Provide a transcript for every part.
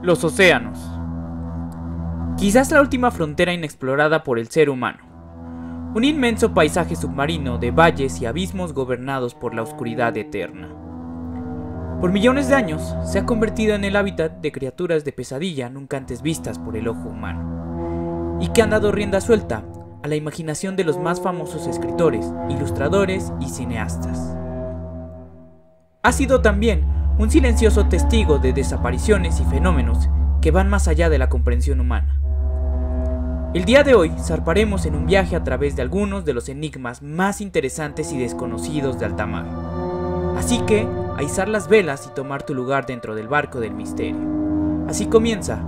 Los océanos. Quizás la última frontera inexplorada por el ser humano. Un inmenso paisaje submarino de valles y abismos gobernados por la oscuridad eterna. Por millones de años se ha convertido en el hábitat de criaturas de pesadilla nunca antes vistas por el ojo humano, y que han dado rienda suelta a la imaginación de los más famosos escritores, ilustradores y cineastas. Ha sido también un silencioso testigo de desapariciones y fenómenos que van más allá de la comprensión humana. El día de hoy zarparemos en un viaje a través de algunos de los enigmas más interesantes y desconocidos de alta mar. Así que, a izar las velas y tomar tu lugar dentro del barco del misterio. Así comienza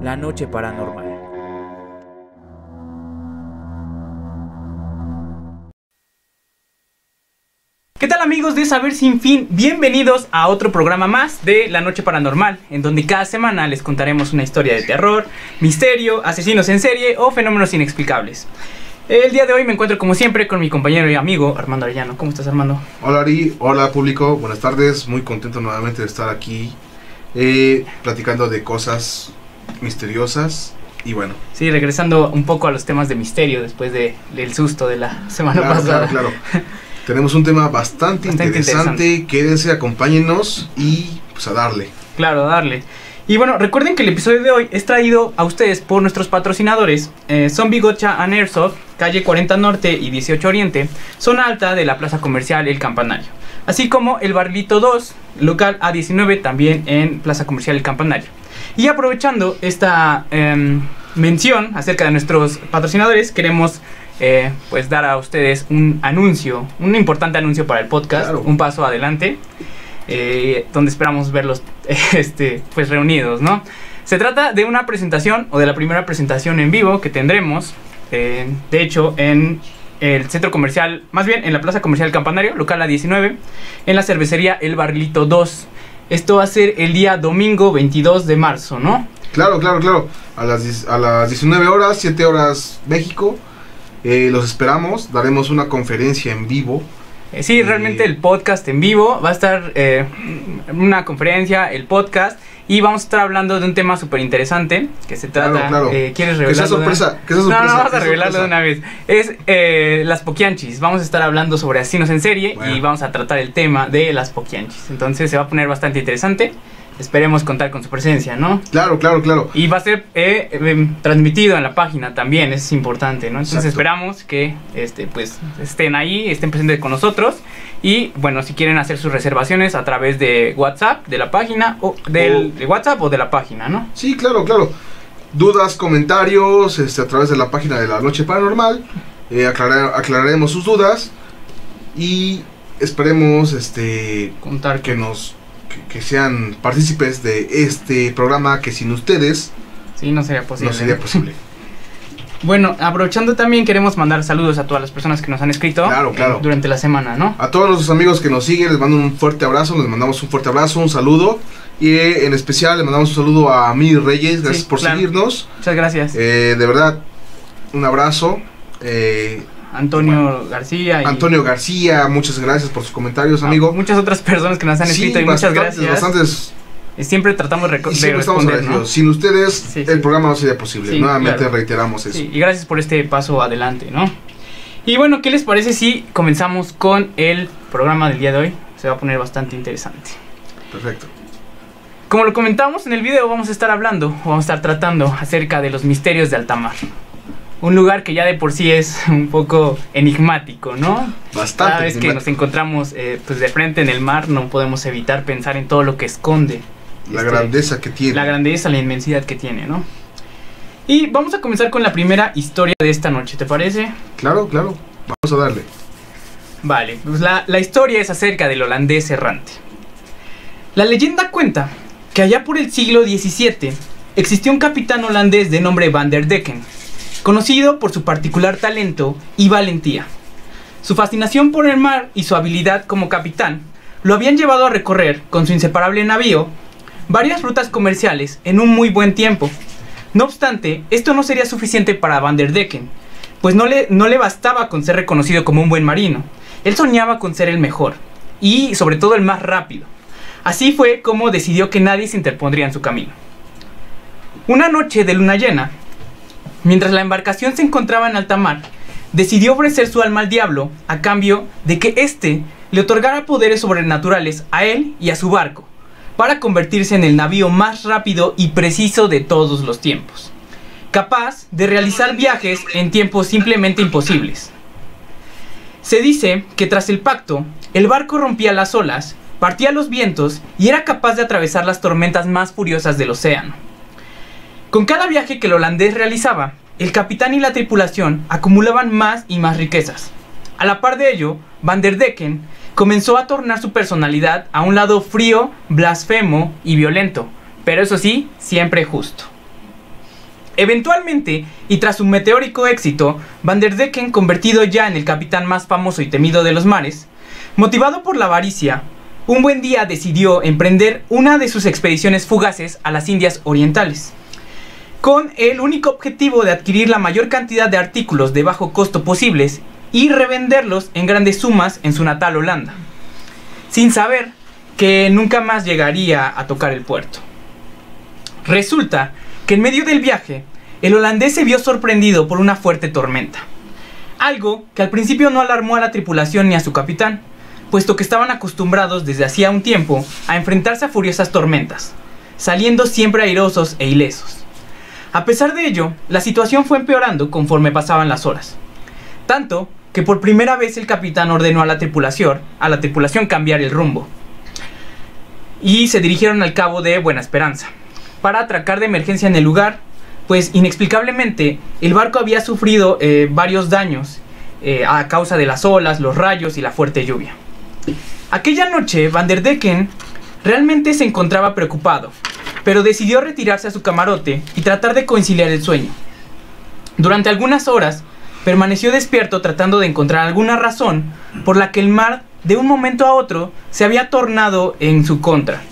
La Noche Paranormal. ¿Qué tal, amigos de Saber Sin Fin? Bienvenidos a otro programa más de La Noche Paranormal, en donde cada semana les contaremos una historia de terror, misterio, asesinos en serie o fenómenos inexplicables. El día de hoy me encuentro como siempre con mi compañero y amigo Armando Arellano. ¿Cómo estás, Armando? Hola, Ari, hola público, buenas tardes, muy contento nuevamente de estar aquí platicando de cosas misteriosas y bueno. Sí, regresando un poco a los temas de misterio después del susto de la semana pasada. Claro. Tenemos un tema bastante interesante. Quédense, acompáñennos y pues a darle. Claro, a darle. Y bueno, recuerden que el episodio de hoy es traído a ustedes por nuestros patrocinadores Zombie Gotcha and Airsoft, calle 40 Norte y 18 Oriente, zona alta de la plaza comercial El Campanario. Así como el Barrilito 2, local A19, también en plaza comercial El Campanario. Y aprovechando esta mención acerca de nuestros patrocinadores, queremos pues dar a ustedes un anuncio, un importante anuncio para el podcast, claro. Un paso adelante, donde esperamos verlos pues reunidos, ¿no? Se trata de una presentación, o de la primera presentación en vivo que tendremos, de hecho, en el centro comercial, más bien en la plaza comercial El Campanario, local A19, en la cervecería El Barrilito 2. Esto va a ser el día domingo 22 de marzo, ¿no? Claro. A las 19 horas, 7 horas México. Los esperamos, daremos una conferencia en vivo. Sí, realmente el podcast en vivo va a estar una conferencia, el podcast, y vamos a estar hablando de un tema súper interesante que se trata. Claro. ¿Quieres revelarlo? Que sea sorpresa. No, vamos a revelarlo de una vez. Es las poquianchis. Vamos a estar hablando sobre asesinos en serie, bueno, y vamos a tratar el tema de las poquianchis. Entonces se va a poner bastante interesante. Esperemos contar con su presencia, ¿no? Claro. Y va a ser transmitido en la página también, eso es importante, ¿no? Entonces exacto. Esperamos que pues estén ahí, estén presentes con nosotros. Y bueno, si quieren hacer sus reservaciones a través de WhatsApp, de la página, o de WhatsApp o de la página, ¿no? Sí, claro. Dudas, comentarios, a través de la página de La Noche Paranormal. Aclararemos sus dudas. Y esperemos contar que sean partícipes de este programa, que sin ustedes sí, no sería posible. Bueno, aprovechando también queremos mandar saludos a todas las personas que nos han escrito claro. Durante la semana, ¿no? A todos nuestros amigos que nos siguen les mando un fuerte abrazo, les mandamos un fuerte abrazo, un saludo. Y en especial le mandamos un saludo a Miri Reyes, gracias por seguirnos. Muchas gracias. De verdad, un abrazo. Antonio García, muchas gracias por sus comentarios, amigo. Muchas otras personas que nos han escrito y muchas gracias. Bastantes. Siempre tratamos de responder, ¿no? Sin ustedes el programa no sería posible. Nuevamente reiteramos eso. Sí, y gracias por este paso adelante, ¿no? Y bueno, ¿qué les parece si comenzamos con el programa del día de hoy? Se va a poner bastante interesante. Perfecto. Como lo comentamos en el video, vamos a estar tratando acerca de los misterios de alta mar. Un lugar que ya de por sí es un poco enigmático, ¿no? Bastante. Cada vez que nos encontramos pues de frente en el mar, no podemos evitar pensar en todo lo que esconde. La grandeza que tiene. La grandeza, la inmensidad que tiene, ¿no? Y vamos a comenzar con la primera historia de esta noche, ¿te parece? Claro. Vamos a darle. Vale, pues la historia es acerca del holandés errante. La leyenda cuenta que allá por el siglo XVII existió un capitán holandés de nombre Van der Decken, conocido por su particular talento y valentía. Su fascinación por el mar y su habilidad como capitán lo habían llevado a recorrer, con su inseparable navío, varias rutas comerciales en un muy buen tiempo. No obstante, esto no sería suficiente para Van der Decken, pues no le bastaba con ser reconocido como un buen marino. Él soñaba con ser el mejor, y sobre todo el más rápido. Así fue como decidió que nadie se interpondría en su camino. Una noche de luna llena, mientras la embarcación se encontraba en alta mar, decidió ofrecer su alma al diablo a cambio de que éste le otorgara poderes sobrenaturales a él y a su barco, para convertirse en el navío más rápido y preciso de todos los tiempos, capaz de realizar viajes en tiempos simplemente imposibles. Se dice que tras el pacto, el barco rompía las olas, partía los vientos y era capaz de atravesar las tormentas más furiosas del océano. Con cada viaje que el holandés realizaba, el capitán y la tripulación acumulaban más y más riquezas. A la par de ello, Van der Decken comenzó a tornar su personalidad a un lado frío, blasfemo y violento, pero eso sí, siempre justo. Eventualmente, y tras un meteórico éxito, Van der Decken, convertido ya en el capitán más famoso y temido de los mares, motivado por la avaricia, un buen día decidió emprender una de sus expediciones fugaces a las Indias Orientales, con el único objetivo de adquirir la mayor cantidad de artículos de bajo costo posibles y revenderlos en grandes sumas en su natal Holanda, sin saber que nunca más llegaría a tocar el puerto. Resulta que en medio del viaje, el holandés se vio sorprendido por una fuerte tormenta, algo que al principio no alarmó a la tripulación ni a su capitán, puesto que estaban acostumbrados desde hacía un tiempo a enfrentarse a furiosas tormentas, saliendo siempre airosos e ilesos. A pesar de ello, la situación fue empeorando conforme pasaban las horas, tanto que por primera vez el capitán ordenó a la tripulación cambiar el rumbo, y se dirigieron al cabo de Buena Esperanza, para atracar de emergencia en el lugar, pues inexplicablemente el barco había sufrido varios daños a causa de las olas, los rayos y la fuerte lluvia. Aquella noche Van der Decken realmente se encontraba preocupado, pero decidió retirarse a su camarote y tratar de conciliar el sueño. Durante algunas horas permaneció despierto tratando de encontrar alguna razón por la que el mar de un momento a otro se había tornado en su contra,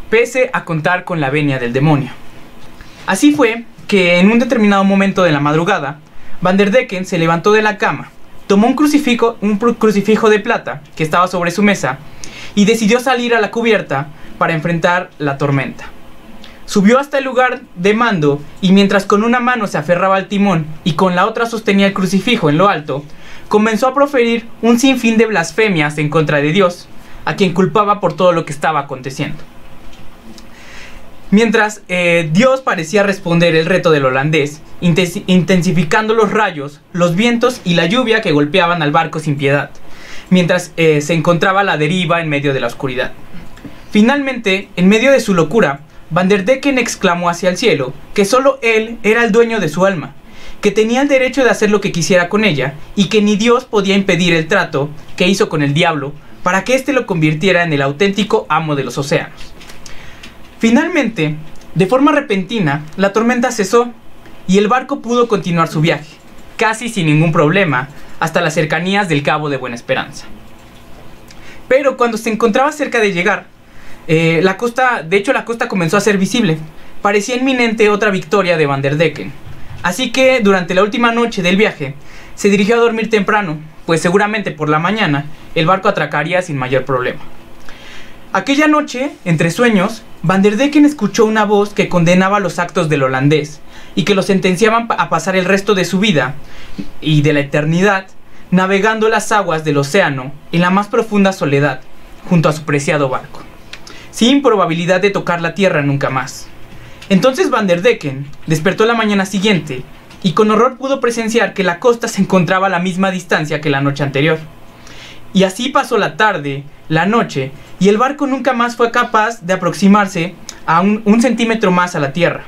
pese a contar con la venia del demonio. Así fue que en un determinado momento de la madrugada, Van der Decken se levantó de la cama, tomó un crucifijo de plata que estaba sobre su mesa y decidió salir a la cubierta para enfrentar la tormenta. Subió hasta el lugar de mando y mientras con una mano se aferraba al timón y con la otra sostenía el crucifijo en lo alto, comenzó a proferir un sinfín de blasfemias en contra de Dios, a quien culpaba por todo lo que estaba aconteciendo. Mientras Dios parecía responder el reto del holandés, intensificando los rayos, los vientos y la lluvia que golpeaban al barco sin piedad, mientras se encontraba a la deriva en medio de la oscuridad. Finalmente, en medio de su locura, Van der Decken exclamó hacia el cielo que solo él era el dueño de su alma, que tenía el derecho de hacer lo que quisiera con ella y que ni Dios podía impedir el trato que hizo con el diablo para que éste lo convirtiera en el auténtico amo de los océanos. Finalmente, de forma repentina, la tormenta cesó y el barco pudo continuar su viaje, casi sin ningún problema, hasta las cercanías del Cabo de Buena Esperanza. Pero cuando se encontraba cerca de llegar, la costa comenzó a ser visible. Parecía inminente otra victoria de Van der Decken. Así que durante la última noche del viaje se dirigió a dormir temprano, pues seguramente por la mañana el barco atracaría sin mayor problema. Aquella noche, entre sueños, Van der Decken escuchó una voz que condenaba los actos del holandés y que lo sentenciaban a pasar el resto de su vida y de la eternidad navegando las aguas del océano en la más profunda soledad junto a su preciado barco, sin probabilidad de tocar la tierra nunca más. Entonces Van der Decken despertó la mañana siguiente y con horror pudo presenciar que la costa se encontraba a la misma distancia que la noche anterior. Y así pasó la tarde, la noche, y el barco nunca más fue capaz de aproximarse a un centímetro más a la tierra.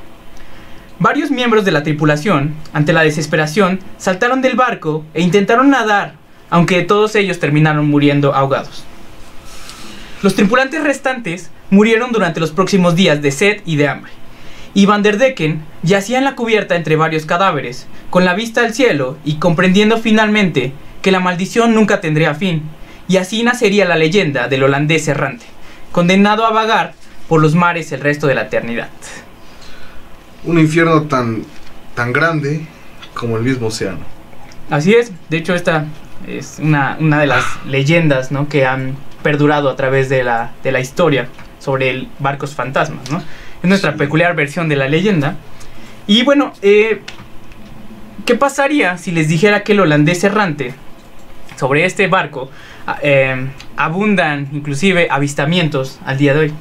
Varios miembros de la tripulación, ante la desesperación, saltaron del barco e intentaron nadar, aunque todos ellos terminaron muriendo ahogados. Los tripulantes restantes murieron durante los próximos días de sed y de hambre, y Van der Decken yacía en la cubierta entre varios cadáveres, con la vista al cielo y comprendiendo finalmente que la maldición nunca tendría fin, y así nacería la leyenda del holandés errante, condenado a vagar por los mares el resto de la eternidad. Un infierno tan grande como el mismo océano. Así es, de hecho esta es una de las leyendas, ¿no?, que han perdurado a través de la historia sobre barcos fantasmas, ¿no? Es nuestra peculiar versión de la leyenda. Y bueno, ¿qué pasaría si les dijera que el holandés errante, sobre este barco, abundan inclusive avistamientos al día de hoy?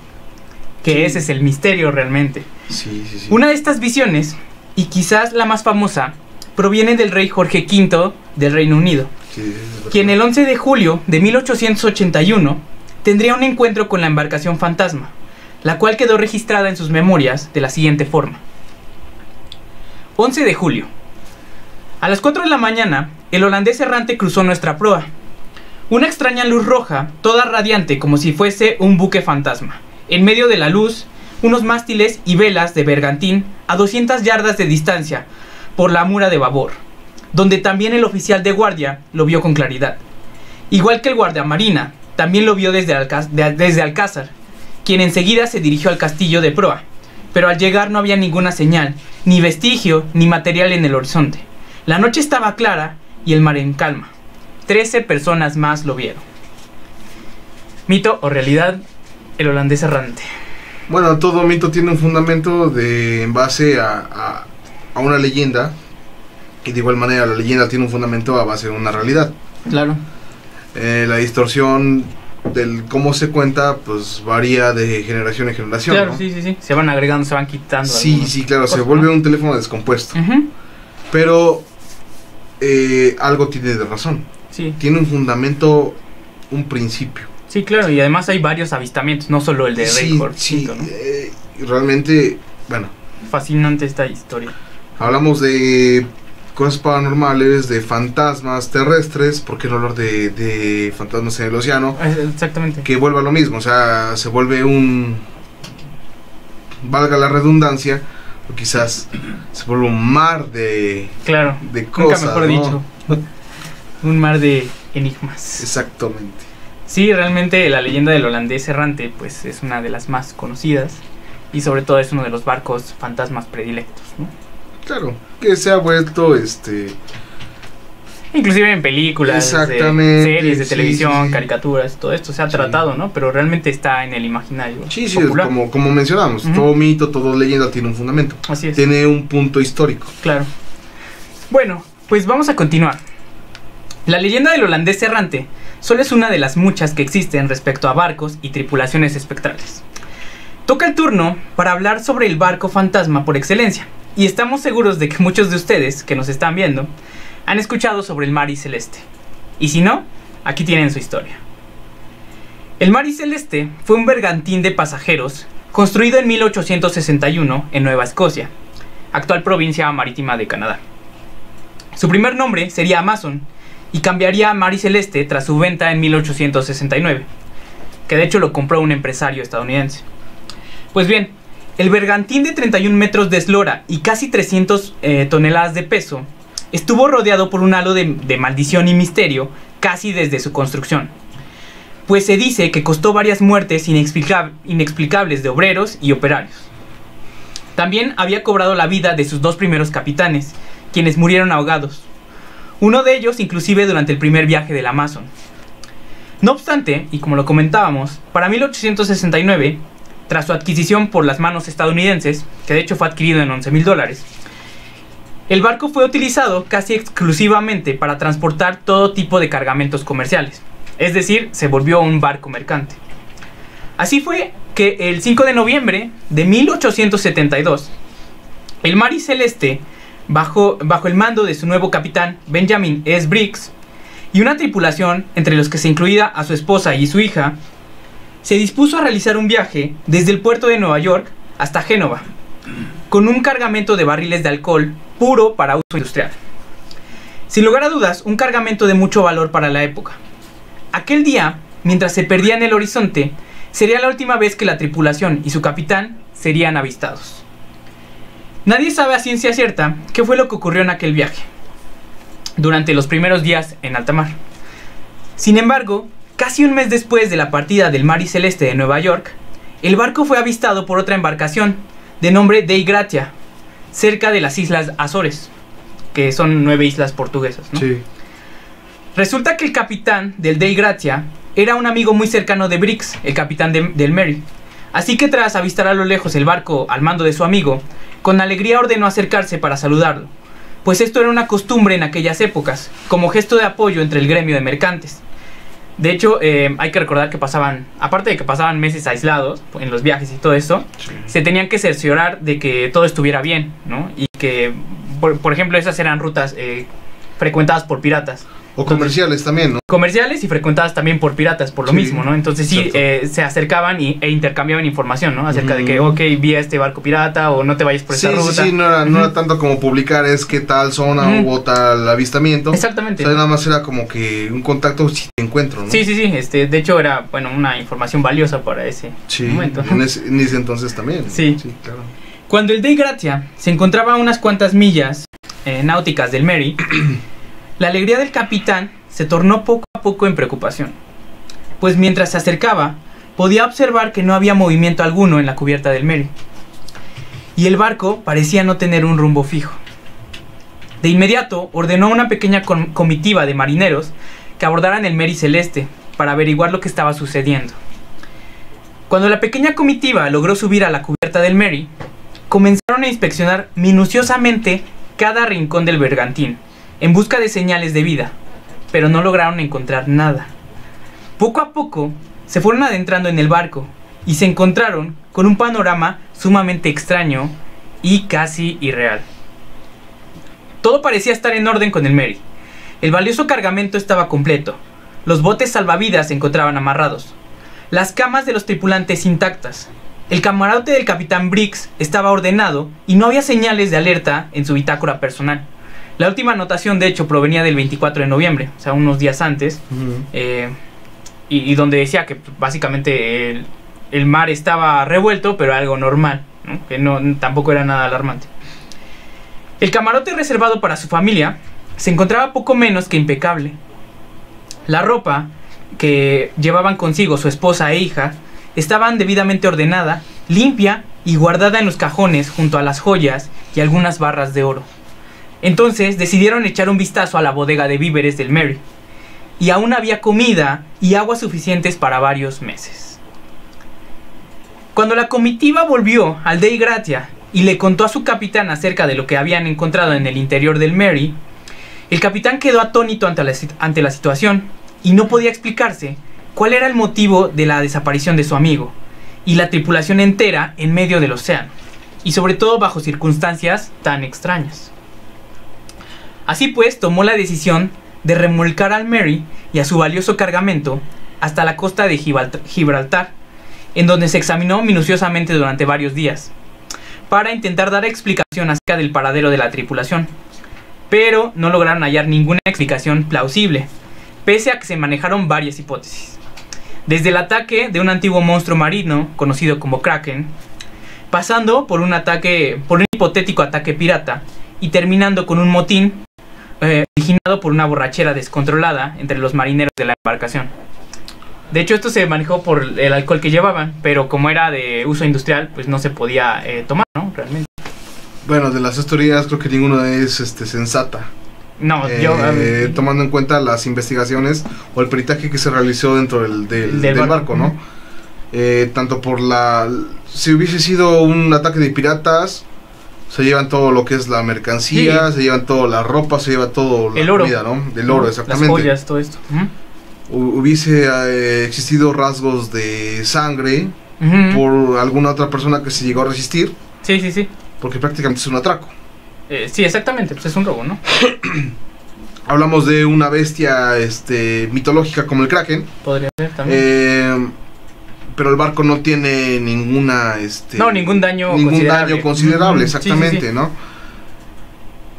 Que ese es el misterio realmente. Sí. Una de estas visiones, y quizás la más famosa, proviene del rey Jorge V del Reino Unido, quien el 11 de julio de 1881 tendría un encuentro con la embarcación fantasma, la cual quedó registrada en sus memorias de la siguiente forma. 11 de julio. A las 4 de la mañana, el holandés errante cruzó nuestra proa. Una extraña luz roja, toda radiante como si fuese un buque fantasma. En medio de la luz, unos mástiles y velas de bergantín a 200 yardas de distancia por la mura de babor, donde también el oficial de guardia lo vio con claridad. Igual que el guardiamarina, también lo vio desde Alcázar, quien enseguida se dirigió al castillo de proa, pero al llegar no había ninguna señal, ni vestigio, ni material en el horizonte. La noche estaba clara y el mar en calma. 13 personas más lo vieron. ¿Mito o realidad? El holandés errante. Bueno, todo mito tiene un fundamento en base a una leyenda, y de igual manera la leyenda tiene un fundamento a base de una realidad. Claro. La distorsión del cómo se cuenta pues varía de generación en generación. Claro, ¿no? sí. Se van agregando, se van quitando. Sí, claro, cosas, se vuelve ¿no? un teléfono descompuesto. Uh-huh. Pero algo tiene de razón. Sí. Tiene un fundamento, un principio. Sí, claro, y además hay varios avistamientos, no solo el de Rey Jorge V, ¿no? Realmente, bueno. Fascinante esta historia. Hablamos de cosas paranormales, de fantasmas terrestres, ¿por qué no hablar de fantasmas en el océano? Exactamente. Que vuelva a lo mismo, o sea, se vuelve valga la redundancia, o quizás se vuelve un mar de cosas. Nunca mejor dicho. Un mar de enigmas. Exactamente. Sí, realmente la leyenda del holandés errante pues es una de las más conocidas y sobre todo es uno de los barcos fantasmas predilectos, ¿no? Claro, que se ha vuelto inclusive en películas, series de televisión, sí. Caricaturas, todo esto se ha tratado, ¿no? Pero realmente está en el imaginario popular. Como mencionamos, todo mito, toda leyenda tiene un fundamento. Así es. Tiene un punto histórico. Claro. Bueno, pues vamos a continuar. La leyenda del holandés errante solo es una de las muchas que existen respecto a barcos y tripulaciones espectrales. Toca el turno para hablar sobre el barco fantasma por excelencia, y estamos seguros de que muchos de ustedes que nos están viendo han escuchado sobre el Mari Celeste. Y si no, aquí tienen su historia. El Mari Celeste fue un bergantín de pasajeros construido en 1861 en Nueva Escocia, actual provincia marítima de Canadá. Su primer nombre sería Amazon y cambiaría a Mari Celeste tras su venta en 1869, que de hecho lo compró un empresario estadounidense. Pues bien, el bergantín de 31 metros de eslora y casi 300 toneladas de peso estuvo rodeado por un halo de maldición y misterio casi desde su construcción, pues se dice que costó varias muertes inexplicables de obreros y operarios. También había cobrado la vida de sus dos primeros capitanes, quienes murieron ahogados, uno de ellos inclusive durante el primer viaje del Amazon. No obstante, y como lo comentábamos, para 1869, tras su adquisición por las manos estadounidenses, que de hecho fue adquirido en $11,000, el barco fue utilizado casi exclusivamente para transportar todo tipo de cargamentos comerciales, es decir, se volvió un barco mercante. Así fue que el 5 de noviembre de 1872, el Mari Celeste, bajo el mando de su nuevo capitán, Benjamin S. Briggs, y una tripulación, entre los que se incluía a su esposa y su hija, se dispuso a realizar un viaje desde el puerto de Nueva York hasta Génova, con un cargamento de barriles de alcohol puro para uso industrial. Sin lugar a dudas, un cargamento de mucho valor para la época. Aquel día, mientras se perdía en el horizonte, sería la última vez que la tripulación y su capitán serían avistados. Nadie sabe a ciencia cierta qué fue lo que ocurrió en aquel viaje, durante los primeros días en alta mar. Sin embargo, casi un mes después de la partida del Mari Celeste de Nueva York, el barco fue avistado por otra embarcación, de nombre Dei Gratia, cerca de las Islas Azores, que son 9 islas portuguesas, ¿no? Sí. Resulta que el capitán del Dei Gratia era un amigo muy cercano de Briggs, el capitán del Mary, Así que tras avistar a lo lejos el barco al mando de su amigo, con alegría ordenó acercarse para saludarlo, pues esto era una costumbre en aquellas épocas, como gesto de apoyo entre el gremio de mercantes. De hecho, hay que recordar que pasaban, aparte de que pasaban meses aislados en los viajes y todo esto, sí, se tenían que cerciorar de que todo estuviera bien, ¿no? Y que, por ejemplo, esas eran rutas frecuentadas por piratas. O comerciales también, ¿no? Comerciales y frecuentadas también por piratas, por lo mismo, ¿no? Entonces sí, se acercaban e intercambiaban información, ¿no? Acerca de que, ok, vi a este barco pirata o no te vayas por esta ruta. Sí, no era tanto como publicar es que tal zona hubo tal avistamiento. Exactamente. O sea, nada más era como que un contacto si te encuentro, ¿no? Sí, de hecho era, bueno, una información valiosa para ese momento. En ese entonces también. Sí, claro. Cuando el Dei Gratia se encontraba a unas cuantas millas náuticas del Mary, la alegría del capitán se tornó poco a poco en preocupación, pues mientras se acercaba, podía observar que no había movimiento alguno en la cubierta del Mary, y el barco parecía no tener un rumbo fijo. De inmediato ordenó a una pequeña comitiva de marineros que abordaran el Mary Celeste para averiguar lo que estaba sucediendo. Cuando la pequeña comitiva logró subir a la cubierta del Mary, comenzaron a inspeccionar minuciosamente cada rincón del bergantín, en busca de señales de vida, pero no lograron encontrar nada. Poco a poco se fueron adentrando en el barco y se encontraron con un panorama sumamente extraño y casi irreal. Todo parecía estar en orden con el Mary. El valioso cargamento estaba completo, los botes salvavidas se encontraban amarrados, las camas de los tripulantes intactas, el camarote del capitán Briggs estaba ordenado y no había señales de alerta en su bitácora personal. La última anotación, de hecho, provenía del 24 de noviembre, o sea, unos días antes, y donde decía que básicamente el mar estaba revuelto, pero algo normal, ¿no? Que tampoco era nada alarmante. El camarote reservado para su familia se encontraba poco menos que impecable. La ropa que llevaban consigo su esposa e hija estaban debidamente ordenada, limpia y guardada en los cajones junto a las joyas y algunas barras de oro. Entonces decidieron echar un vistazo a la bodega de víveres del Mary, y aún había comida y agua suficientes para varios meses. Cuando la comitiva volvió al Dei Gratia y le contó a su capitán acerca de lo que habían encontrado en el interior del Mary, el capitán quedó atónito ante la situación y no podía explicarse cuál era el motivo de la desaparición de su amigo y la tripulación entera en medio del océano, y sobre todo bajo circunstancias tan extrañas. Así pues, tomó la decisión de remolcar al Mary y a su valioso cargamento hasta la costa de Gibraltar, en donde se examinó minuciosamente durante varios días, para intentar dar explicación acerca del paradero de la tripulación, pero no lograron hallar ninguna explicación plausible, pese a que se manejaron varias hipótesis. Desde el ataque de un antiguo monstruo marino, conocido como Kraken, pasando por un hipotético ataque pirata, y terminando con un motín originado por una borrachera descontrolada entre los marineros de la embarcación. De hecho, esto se manejó por el alcohol que llevaban, pero como era de uso industrial, pues no se podía tomar, ¿no? Realmente. Bueno, de las dos teorías creo que ninguna es sensata. No, tomando en cuenta las investigaciones o el peritaje que se realizó dentro del barco, ¿no? Tanto por si hubiese sido un ataque de piratas, se llevan todo lo que es la mercancía, se llevan toda la ropa, se lleva todo la comida, ¿no? Del oro, exactamente. Las joyas, todo esto. Hubiese existido rasgos de sangre por alguna otra persona que se llegó a resistir. Sí. Porque prácticamente es un atraco. Sí, exactamente, pues es un robo, ¿no? Hablamos de una bestia mitológica como el Kraken. Podría ser también. Pero el barco no tiene ningún daño considerable, exactamente, sí. ¿no?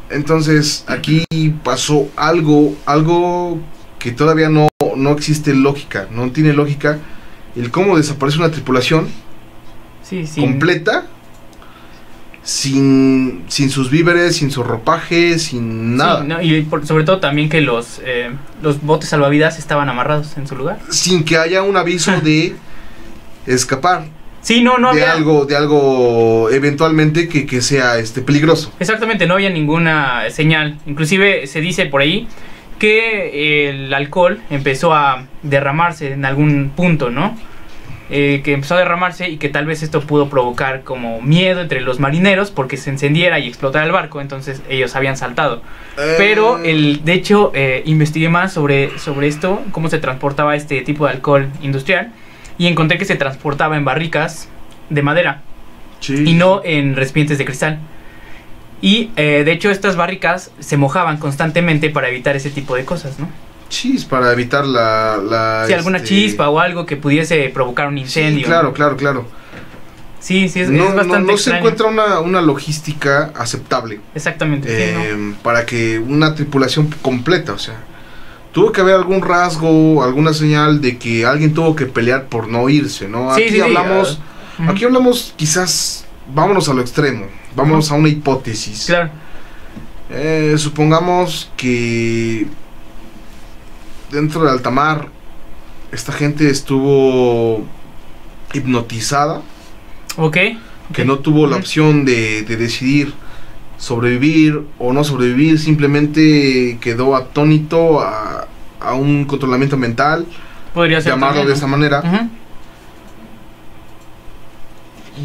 Entonces aquí pasó algo que todavía no existe lógica, no tiene lógica el cómo desaparece una tripulación completa, sin sus víveres, sin su ropaje, sin nada. Sí, no, y sobre todo también que los botes salvavidas estaban amarrados en su lugar. Sin que haya un aviso de escapar. Sí, no había algo eventualmente que sea peligroso. Exactamente, no había ninguna señal. Inclusive se dice por ahí que el alcohol empezó a derramarse en algún punto, ¿no? que empezó a derramarse y que tal vez esto pudo provocar como miedo entre los marineros porque se encendiera y explotara el barco, entonces ellos habían saltado. Pero de hecho investigué más sobre esto, cómo se transportaba este tipo de alcohol industrial, y encontré que se transportaba en barricas de madera y no en recipientes de cristal. Y de hecho estas barricas se mojaban constantemente para evitar ese tipo de cosas, ¿no? Para evitar sí, alguna chispa o algo que pudiese provocar un incendio. Sí, claro. Sí, es bastante no extraño. Se encuentra una logística aceptable. Exactamente. Para que una tripulación completa, o sea, tuvo que haber algún rasgo, alguna señal de que alguien tuvo que pelear por no irse, ¿no? Aquí hablamos quizás, vámonos a lo extremo, vámonos a una hipótesis. Claro. Supongamos que dentro de alta mar esta gente estuvo hipnotizada. Que no tuvo la opción de decidir sobrevivir o no sobrevivir, simplemente quedó atónito a un controlamiento mental, podría ser llamarlo también, de esa manera.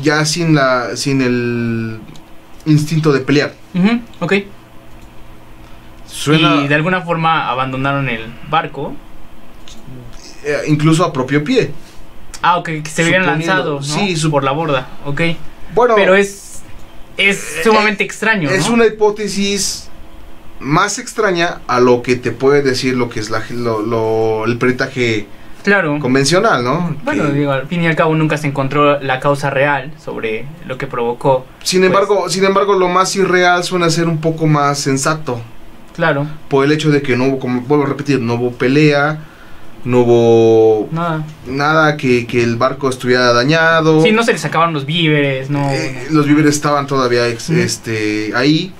Ya sin el instinto de pelear. Y de alguna forma abandonaron el barco. Incluso a propio pie. Que se habían lanzado, ¿no? Sí, por la borda. Bueno, pero es sumamente extraño, ¿no? Es una hipótesis más extraña a lo que te puede decir lo que es el peritaje convencional, ¿no? Bueno, digo, al fin y al cabo nunca se encontró la causa real sobre lo que provocó. Sin embargo, lo más irreal suena ser un poco más sensato. Claro. Por el hecho de que no hubo, como vuelvo a repetir, no hubo pelea, no hubo nada que el barco estuviera dañado. Sí, no se les sacaban los víveres, no. Los víveres estaban todavía ahí.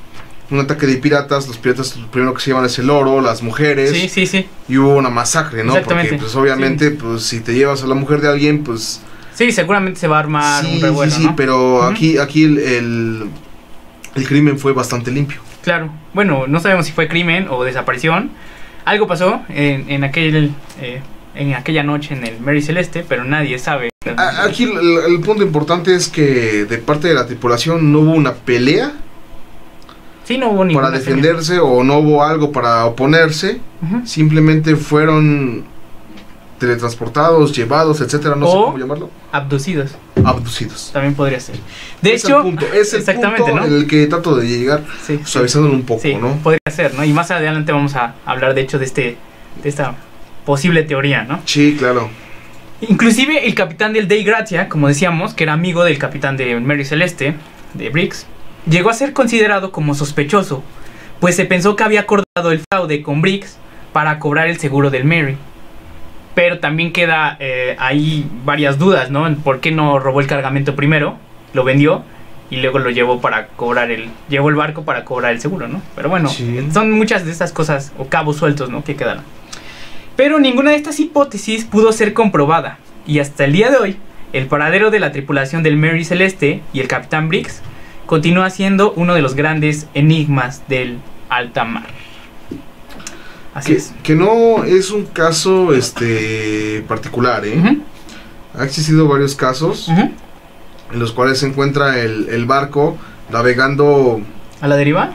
Un ataque de piratas, los piratas lo primero que se llevan es el oro, las mujeres. Sí. Y hubo una masacre, ¿no? Porque pues obviamente, pues si te llevas a la mujer de alguien, pues... Sí, seguramente se va a armar un revuelo, ¿no? Pero aquí el crimen fue bastante limpio. Claro, bueno, no sabemos si fue crimen o desaparición. Algo pasó en aquella noche en el Mary Celeste, pero nadie sabe. Aquí el punto importante es que de parte de la tripulación no hubo una pelea. Sí, no hubo ninguna para defenderse pelea. O no hubo algo para oponerse. Simplemente fueron teletransportados, llevados, etcétera, no sé cómo llamarlo. Abducidos. También podría ser. De hecho, es el punto ¿no? en el que trato de llegar, suavizándolo un poco, ¿no? Podría ser, ¿no? Y más adelante vamos a hablar, de hecho, de esta posible teoría, ¿no? Sí, claro. Inclusive el capitán del Dei Gratia, como decíamos, que era amigo del capitán de Mary Celeste, de Briggs, llegó a ser considerado como sospechoso, pues se pensó que había acordado el fraude con Briggs para cobrar el seguro del Mary. Pero también queda ahí varias dudas, ¿no? ¿Por qué no robó el cargamento primero? Lo vendió y luego lo llevó llevó el barco para cobrar el seguro, ¿no? Pero bueno, son muchas de estas cosas o cabos sueltos, ¿no? Que quedaron. Pero ninguna de estas hipótesis pudo ser comprobada. Y hasta el día de hoy, el paradero de la tripulación del Mary Celeste y el capitán Briggs continúa siendo uno de los grandes enigmas del alta mar. Así es. Que no es un caso particular, Ha existido varios casos en los cuales se encuentra el barco navegando a la deriva.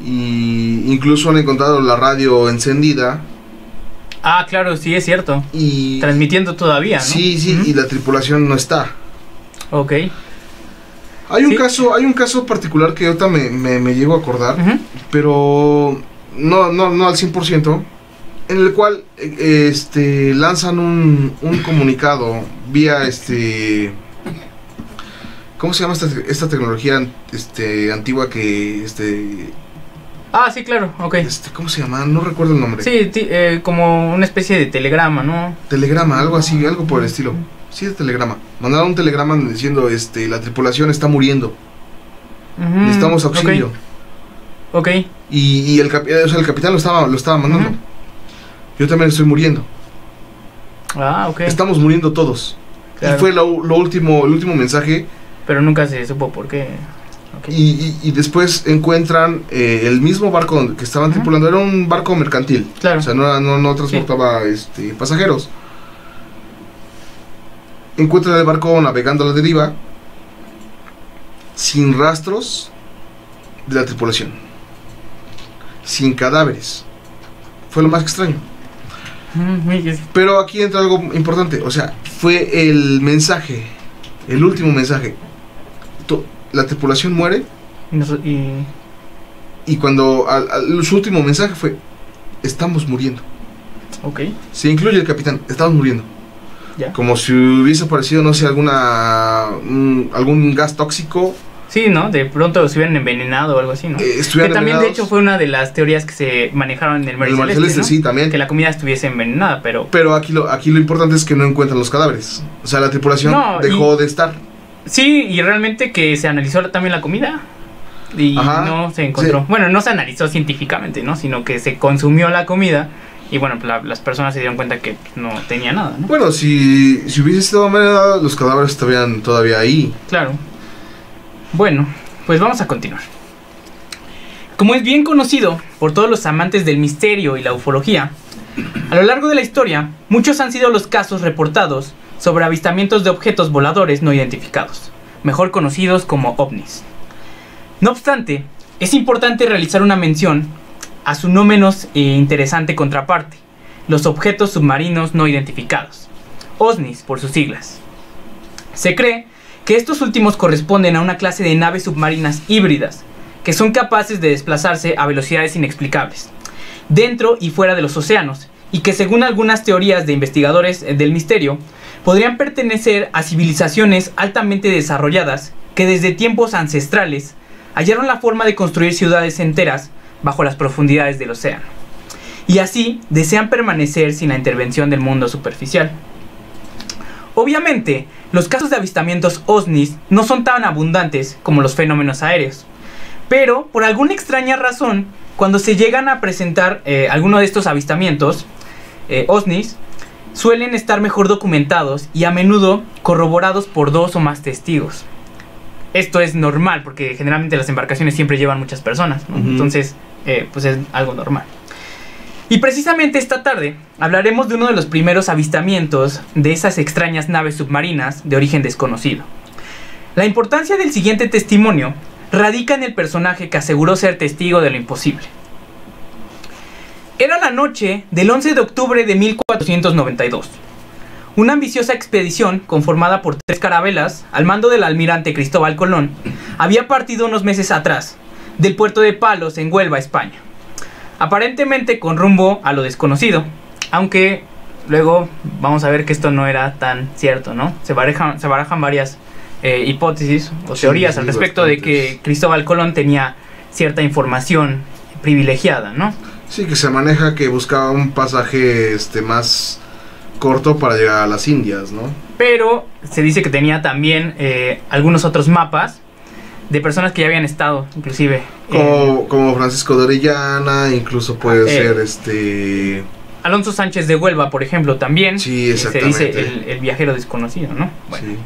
Y incluso han encontrado la radio encendida. Claro, sí, es cierto. Y transmitiendo todavía, ¿no? Sí, y la tripulación no está. Ok. Hay un caso particular que ahorita me llego a acordar, pero no al 100%, en el cual lanzan un comunicado vía ¿cómo se llama esta tecnología antigua que sí, claro, ok. ¿Cómo se llama? No recuerdo el nombre. Sí, como una especie de telegrama, ¿no? Telegrama, algo así, algo por el estilo. Sí, de telegrama. Mandaron un telegrama diciendo, la tripulación está muriendo. Necesitamos auxilio. Ok. Y el capitán lo estaba mandando. Yo también estoy muriendo. Ok. Estamos muriendo todos. Claro. Y fue el último mensaje. Pero nunca se supo por qué. Okay. Y después encuentran el mismo barco que estaban tripulando. Era un barco mercantil. Claro. O sea, no transportaba pasajeros. encuentran el barco navegando a la deriva, sin rastros de la tripulación, sin cadáveres. Fue lo más extraño. Pero aquí entra algo importante, o sea, fue el mensaje, el último mensaje. La tripulación muere y cuando su último mensaje fue: estamos muriendo. Ok. Se incluye el capitán, estamos muriendo. ¿Ya? Como si hubiese aparecido, no sé, algún gas tóxico. Sí, ¿no? De pronto se hubieran envenenado o algo así, ¿no? Que también, de hecho, fue una de las teorías que se manejaron en el Mar Celeste, ¿no? Sí, también. Que la comida estuviese envenenada, pero... Pero aquí lo importante es que no encuentran los cadáveres. O sea, la tripulación dejó de estar. Sí, y realmente que se analizó también la comida y no se encontró. Sí. Bueno, no se analizó científicamente, ¿no? Sino que se consumió la comida y bueno, las personas se dieron cuenta que no tenía nada, ¿no? Bueno, si hubiese estado envenenada, los cadáveres estarían todavía ahí. Claro. Bueno, pues vamos a continuar. Como es bien conocido por todos los amantes del misterio y la ufología, a lo largo de la historia, muchos han sido los casos reportados sobre avistamientos de objetos voladores no identificados, mejor conocidos como ovnis. No obstante, es importante realizar una mención a su no menos interesante contraparte, los objetos submarinos no identificados, OSNIs por sus siglas. Se cree que estos últimos corresponden a una clase de naves submarinas híbridas, que son capaces de desplazarse a velocidades inexplicables, dentro y fuera de los océanos, y que según algunas teorías de investigadores del misterio, podrían pertenecer a civilizaciones altamente desarrolladas que desde tiempos ancestrales hallaron la forma de construir ciudades enteras bajo las profundidades del océano, y así desean permanecer sin la intervención del mundo superficial. Obviamente, los casos de avistamientos OSNIs no son tan abundantes como los fenómenos aéreos, pero por alguna extraña razón, cuando se llegan a presentar alguno de estos avistamientos OSNIs, suelen estar mejor documentados y a menudo corroborados por 2 o más testigos. Esto es normal porque generalmente las embarcaciones siempre llevan muchas personas, ¿no? Entonces, pues es algo normal. Y precisamente esta tarde hablaremos de uno de los primeros avistamientos de esas extrañas naves submarinas de origen desconocido. La importancia del siguiente testimonio radica en el personaje que aseguró ser testigo de lo imposible. Era la noche del 11 de octubre de 1492. Una ambiciosa expedición conformada por 3 carabelas al mando del almirante Cristóbal Colón había partido unos meses atrás del puerto de Palos en Huelva, España, aparentemente con rumbo a lo desconocido, aunque luego vamos a ver que esto no era tan cierto, ¿no? Se barajan varias hipótesis o teorías al respecto de que Cristóbal Colón tenía cierta información privilegiada, ¿no? Sí, que se maneja que buscaba un pasaje más corto para llegar a las Indias, ¿no? Pero se dice que tenía también algunos otros mapas de personas que ya habían estado, inclusive. Como Francisco de Orellana, incluso puede ser Alonso Sánchez de Huelva, por ejemplo, también. Sí, exactamente. Se dice el viajero desconocido, ¿no? Bueno. Sí.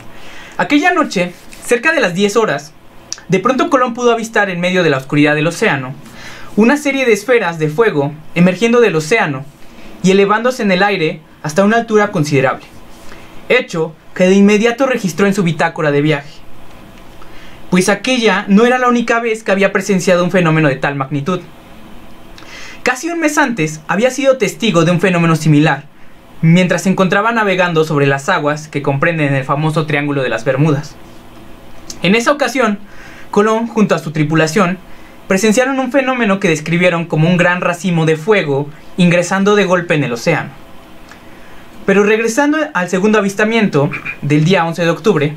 Aquella noche, cerca de las 10 horas, de pronto Colón pudo avistar en medio de la oscuridad del océano una serie de esferas de fuego emergiendo del océano y elevándose en el aire hasta una altura considerable, hecho que de inmediato registró en su bitácora de viaje, pues aquella no era la única vez que había presenciado un fenómeno de tal magnitud. Casi un mes antes había sido testigo de un fenómeno similar, mientras se encontraba navegando sobre las aguas que comprenden el famoso Triángulo de las Bermudas. En esa ocasión, Colón junto a su tripulación presenciaron un fenómeno que describieron como un gran racimo de fuego ingresando de golpe en el océano. Pero regresando al segundo avistamiento del día 11 de octubre,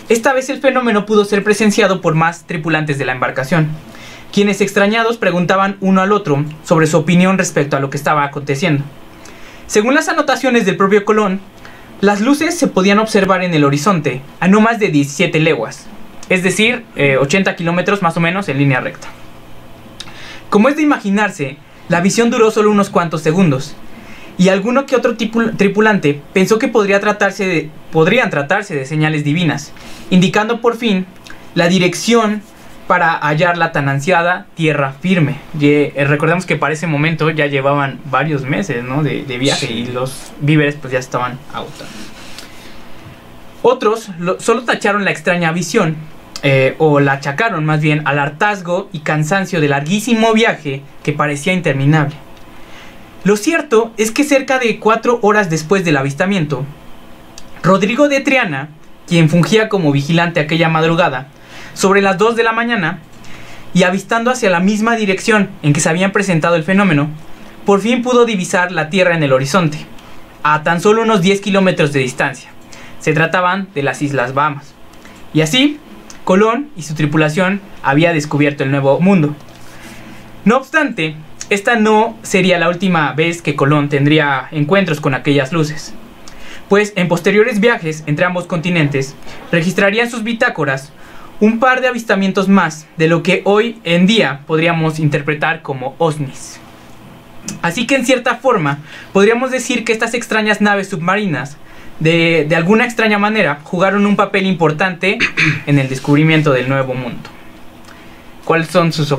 esta vez el fenómeno pudo ser presenciado por más tripulantes de la embarcación, quienes extrañados preguntaban uno al otro sobre su opinión respecto a lo que estaba aconteciendo. Según las anotaciones del propio Colón, las luces se podían observar en el horizonte a no más de 17 leguas, es decir, 80 kilómetros más o menos en línea recta. Como es de imaginarse, la visión duró solo unos cuantos segundos, y alguno que otro tripulante pensó que podrían tratarse de señales divinas, indicando por fin la dirección para hallar la tan ansiada tierra firme. Recordemos que para ese momento ya llevaban varios meses, ¿no?, de viaje, y los víveres pues ya estaban agotados. Otros solo tacharon la extraña visión, o la achacaron más bien al hartazgo y cansancio del larguísimo viaje que parecía interminable. Lo cierto es que cerca de 4 horas después del avistamiento, Rodrigo de Triana, quien fungía como vigilante aquella madrugada, sobre las 2 de la mañana, y avistando hacia la misma dirección en que se habían presentado el fenómeno, por fin pudo divisar la Tierra en el horizonte, a tan solo unos 10 kilómetros de distancia. Se trataban de las Islas Bahamas. Y así, Colón y su tripulación había descubierto el Nuevo Mundo. No obstante, esta no sería la última vez que Colón tendría encuentros con aquellas luces, pues en posteriores viajes entre ambos continentes registraría en sus bitácoras un par de avistamientos más de lo que hoy en día podríamos interpretar como ovnis. Así que en cierta forma podríamos decir que estas extrañas naves submarinas de alguna extraña manera jugaron un papel importante en el descubrimiento del Nuevo Mundo. ¿Cuáles son sus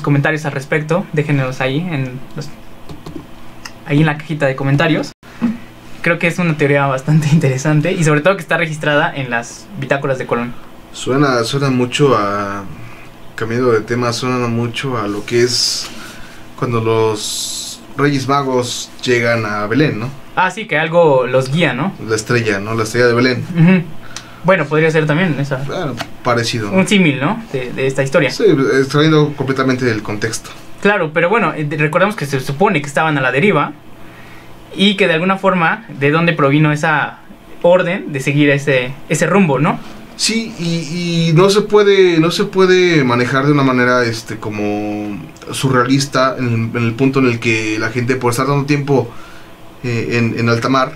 comentarios al respecto? Déjenlos ahí en la cajita de comentarios. Creo que es una teoría bastante interesante y sobre todo que está registrada en las bitácoras de Colón. Suena mucho a... Cambiando de tema, suena mucho a lo que es cuando los Reyes Magos llegan a Belén, ¿no? Ah, sí, que algo los guía, ¿no? La estrella, ¿no? La estrella de Belén. Bueno, podría ser también esa. Bueno, parecido, ¿no? Un símil, ¿no? De esta historia. Sí, extrayendo completamente del contexto. Claro, pero bueno, recordemos que se supone que estaban a la deriva y que de alguna forma, ¿de dónde provino esa orden de seguir ese rumbo, no? Sí, y no se puede manejar de una manera como surrealista en el punto en el que la gente, por estar dando tiempo en alta mar,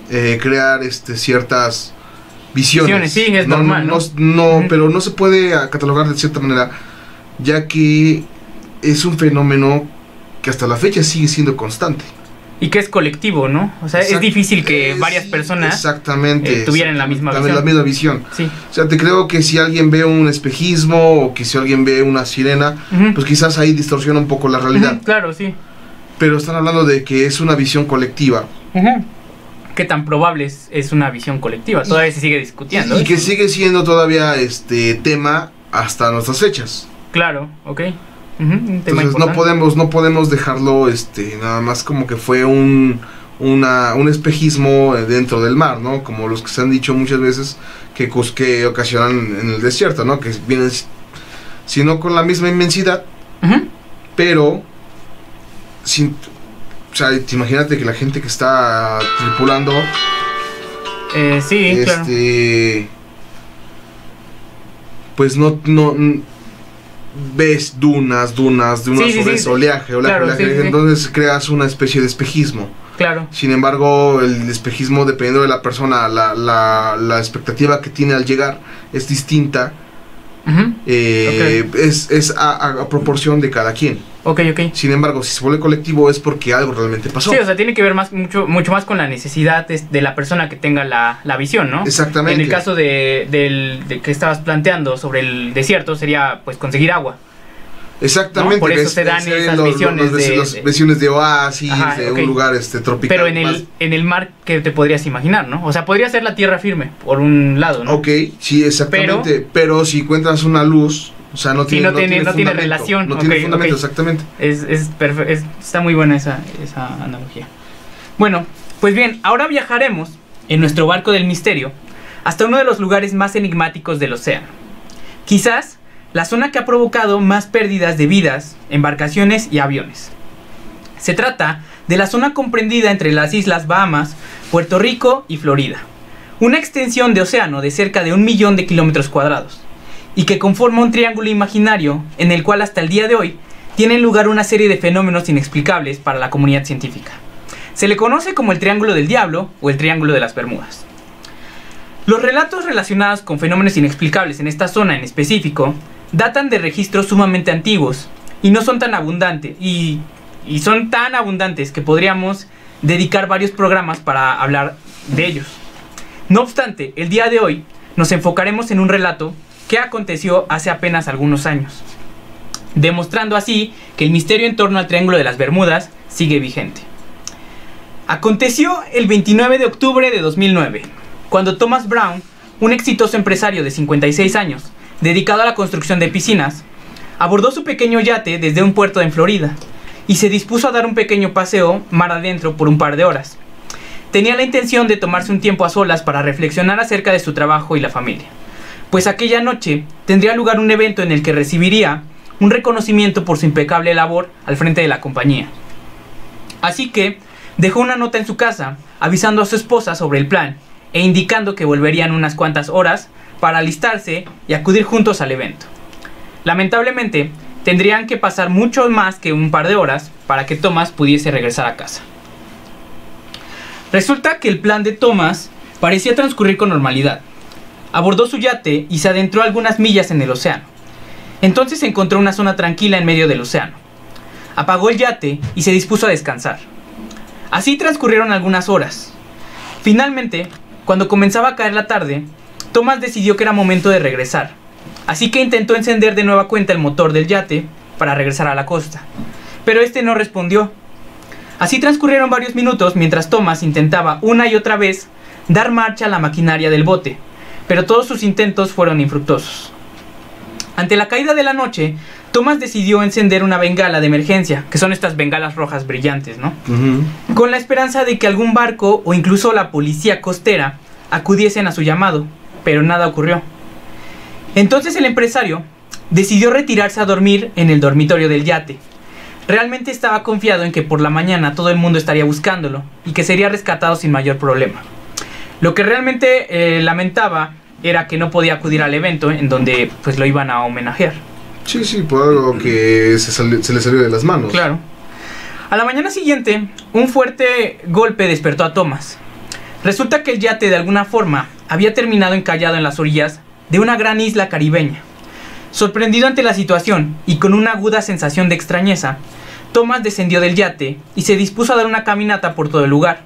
crear ciertas visiones. Sí, es normal, ¿no? Pero no se puede catalogar de cierta manera, ya que es un fenómeno que hasta la fecha sigue siendo constante. Y que es colectivo, ¿no? O sea, es difícil que varias personas tuvieran la misma visión. La misma visión. Sí. O sea, te creo que si alguien ve un espejismo o que si alguien ve una sirena, pues quizás ahí distorsiona un poco la realidad. Claro, sí. Pero están hablando de que es una visión colectiva. ¿Qué tan probable es una visión colectiva? Todavía se sigue discutiendo. Y que sigue siendo todavía tema hasta nuestras fechas. Claro, ok. Entonces no podemos dejarlo nada más como que fue un espejismo dentro del mar, ¿no? Como los que se han dicho muchas veces que ocasionan en el desierto, ¿no? Que vienen, si no con la misma inmensidad, pero sin, o sea, imagínate que la gente que está tripulando, sí, claro, pues no ves dunas sobre ese oleaje, claro, entonces creas una especie de espejismo. Claro. Sin embargo, el espejismo, dependiendo de la persona, la expectativa que tiene al llegar es distinta. Es a proporción de cada quien. Ok. Sin embargo, si se vuelve colectivo es porque algo realmente pasó. Sí, o sea, tiene que ver mucho más con la necesidad de la persona que tenga la visión, ¿no? Exactamente. En el caso de que estabas planteando sobre el desierto, sería pues conseguir agua. Exactamente. ¿No? Por eso se dan esas visiones las visiones de oasis, un lugar tropical. Pero en el mar, ¿qué te podrías imaginar, no? O sea, podría ser la tierra firme, por un lado, ¿no? Ok, sí, exactamente. Pero si encuentras una luz, o sea, no tiene relación. No tiene fundamento, exactamente. Está muy buena esa analogía. Bueno, pues bien, ahora viajaremos en nuestro barco del misterio hasta uno de los lugares más enigmáticos del océano. Quizás la zona que ha provocado más pérdidas de vidas, embarcaciones y aviones. Se trata de la zona comprendida entre las Islas Bahamas, Puerto Rico y Florida. Una extensión de océano de cerca de 1 millón de kilómetros cuadrados, y que conforma un triángulo imaginario en el cual hasta el día de hoy tienen lugar una serie de fenómenos inexplicables para la comunidad científica. Se le conoce como el Triángulo del Diablo o el Triángulo de las Bermudas. Los relatos relacionados con fenómenos inexplicables en esta zona en específico datan de registros sumamente antiguos y no son tan abundantes y son tan abundantes que podríamos dedicar varios programas para hablar de ellos. No obstante, el día de hoy nos enfocaremos en un relato que aconteció hace apenas algunos años, demostrando así que el misterio en torno al Triángulo de las Bermudas sigue vigente. Aconteció el 29 de octubre de 2009, cuando Thomas Brown, un exitoso empresario de 56 años, dedicado a la construcción de piscinas, abordó su pequeño yate desde un puerto en Florida y se dispuso a dar un pequeño paseo mar adentro por un par de horas. Tenía la intención de tomarse un tiempo a solas para reflexionar acerca de su trabajo y la familia, pues aquella noche tendría lugar un evento en el que recibiría un reconocimiento por su impecable labor al frente de la compañía. Así que dejó una nota en su casa avisando a su esposa sobre el plan e indicando que volverían unas cuantas horas para alistarse y acudir juntos al evento. Lamentablemente, tendrían que pasar mucho más que un par de horas para que Thomas pudiese regresar a casa. Resulta que el plan de Thomas parecía transcurrir con normalidad. Abordó su yate y se adentró algunas millas en el océano. Entonces encontró una zona tranquila en medio del océano. Apagó el yate y se dispuso a descansar. Así transcurrieron algunas horas. Finalmente, cuando comenzaba a caer la tarde, Thomas decidió que era momento de regresar. Así que intentó encender de nueva cuenta el motor del yate para regresar a la costa. Pero este no respondió. Así transcurrieron varios minutos mientras Thomas intentaba una y otra vez dar marcha a la maquinaria del bote, pero todos sus intentos fueron infructuosos. Ante la caída de la noche, Thomas decidió encender una bengala de emergencia, que son estas bengalas rojas brillantes, ¿no? Con la esperanza de que algún barco o incluso la policía costera acudiesen a su llamado, pero nada ocurrió. Entonces el empresario decidió retirarse a dormir en el dormitorio del yate. Realmente estaba confiado en que por la mañana todo el mundo estaría buscándolo y que sería rescatado sin mayor problema. Lo que realmente lamentaba era que no podía acudir al evento en donde pues lo iban a homenajear. Sí, por algo que se le salió de las manos. Claro. A la mañana siguiente, un fuerte golpe despertó a Thomas. Resulta que el yate de alguna forma había terminado encallado en las orillas de una gran isla caribeña. Sorprendido ante la situación y con una aguda sensación de extrañeza, Thomas descendió del yate y se dispuso a dar una caminata por todo el lugar.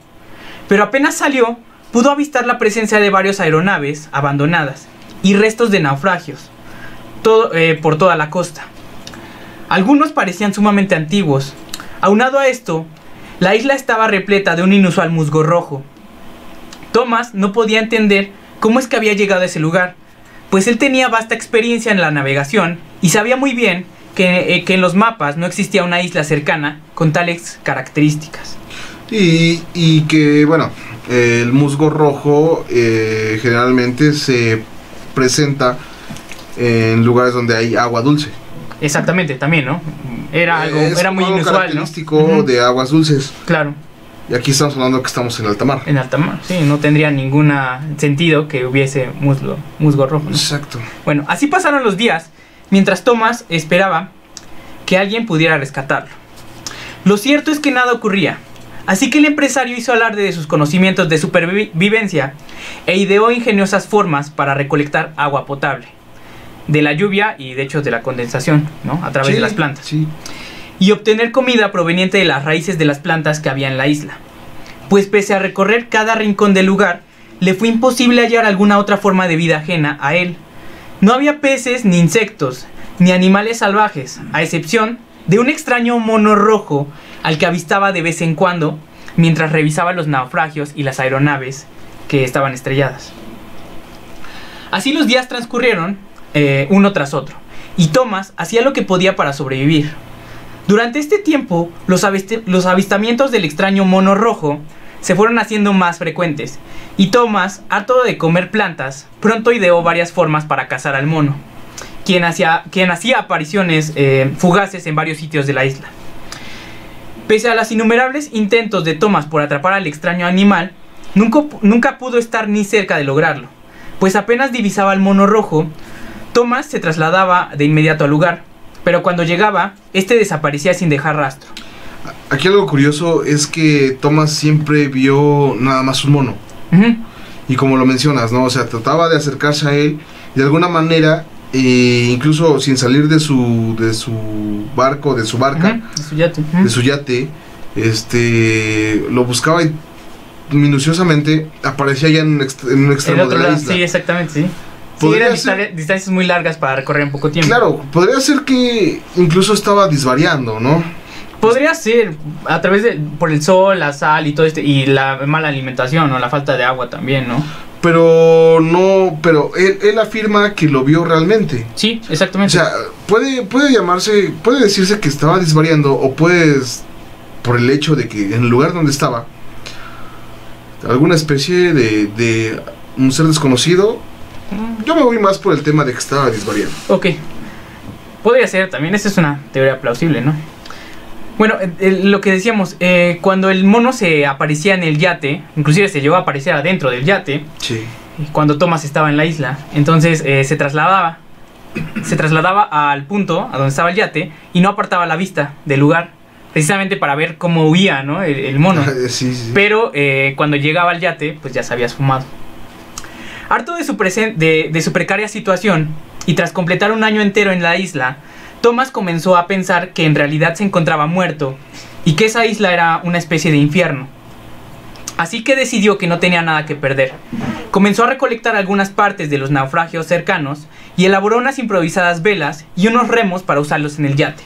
Pero apenas salió, pudo avistar la presencia de varias aeronaves abandonadas y restos de naufragios por toda la costa. Algunos parecían sumamente antiguos. Aunado a esto, la isla estaba repleta de un inusual musgo rojo. Thomas no podía entender cómo es que había llegado a ese lugar, pues él tenía vasta experiencia en la navegación y sabía muy bien que en los mapas no existía una isla cercana con tales características. Y que, bueno, el musgo rojo generalmente se presenta en lugares donde hay agua dulce. Exactamente, también, ¿no? Era muy inusual, característico, ¿no? De aguas dulces. Claro. Y aquí estamos hablando que estamos en alta mar. En alta mar, sí, no tendría ningún sentido que hubiese musgo rojo, ¿no? Exacto. Bueno, así pasaron los días, mientras Thomas esperaba que alguien pudiera rescatarlo. Lo cierto es que nada ocurría, así que el empresario hizo alarde de sus conocimientos de supervivencia e ideó ingeniosas formas para recolectar agua potable de la lluvia y de hecho de la condensación, ¿no? A través de las plantas. Sí. Y obtener comida proveniente de las raíces de las plantas que había en la isla. Pues pese a recorrer cada rincón del lugar, le fue imposible hallar alguna otra forma de vida ajena a él. No había peces, ni insectos, ni animales salvajes, a excepción de un extraño mono rojo al que avistaba de vez en cuando mientras revisaba los naufragios y las aeronaves que estaban estrelladas. Así los días transcurrieron uno tras otro, y Thomas hacía lo que podía para sobrevivir. Durante este tiempo, los avistamientos del extraño mono rojo se fueron haciendo más frecuentes, y Thomas, harto de comer plantas, pronto ideó varias formas para cazar al mono, quien hacía apariciones fugaces en varios sitios de la isla. Pese a los innumerables intentos de Thomas por atrapar al extraño animal, nunca pudo estar ni cerca de lograrlo, pues apenas divisaba al mono rojo, Thomas se trasladaba de inmediato al lugar, pero cuando llegaba, este desaparecía sin dejar rastro. Aquí algo curioso es que Thomas siempre vio nada más un mono. Y como lo mencionas, ¿no? O sea, trataba de acercarse a él de alguna manera, incluso sin salir de su barco, de su barca, de su yate, lo buscaba y minuciosamente aparecía ya en un extremo de la isla. Sí, exactamente, sí. Sí, eran distancias muy largas para recorrer en poco tiempo. Claro, podría ser que incluso estaba disvariando, ¿no? Podría ser, a través por el sol, la sal y todo y la mala alimentación, o la falta de agua también, ¿no? pero él afirma que lo vio realmente. Sí, exactamente. O sea, puede decirse que estaba desvariando, o por el hecho de que en el lugar donde estaba, alguna especie de un ser desconocido. Yo me voy más por el tema de que estaba desvariando. Ok, podría ser también, esa es una teoría plausible, ¿no? Bueno, lo que decíamos, cuando el mono se aparecía en el yate, inclusive se llegó a aparecer adentro del yate, sí, cuando Thomas estaba en la isla, entonces se trasladaba al punto a donde estaba el yate y no apartaba la vista del lugar, precisamente para ver cómo huía, ¿no? el mono. Sí, sí. Pero cuando llegaba al yate, pues ya se había esfumado. Harto de su precaria situación y tras completar un año entero en la isla, Thomas comenzó a pensar que en realidad se encontraba muerto y que esa isla era una especie de infierno. Así que decidió que no tenía nada que perder. Comenzó a recolectar algunas partes de los naufragios cercanos y elaboró unas improvisadas velas y unos remos para usarlos en el yate.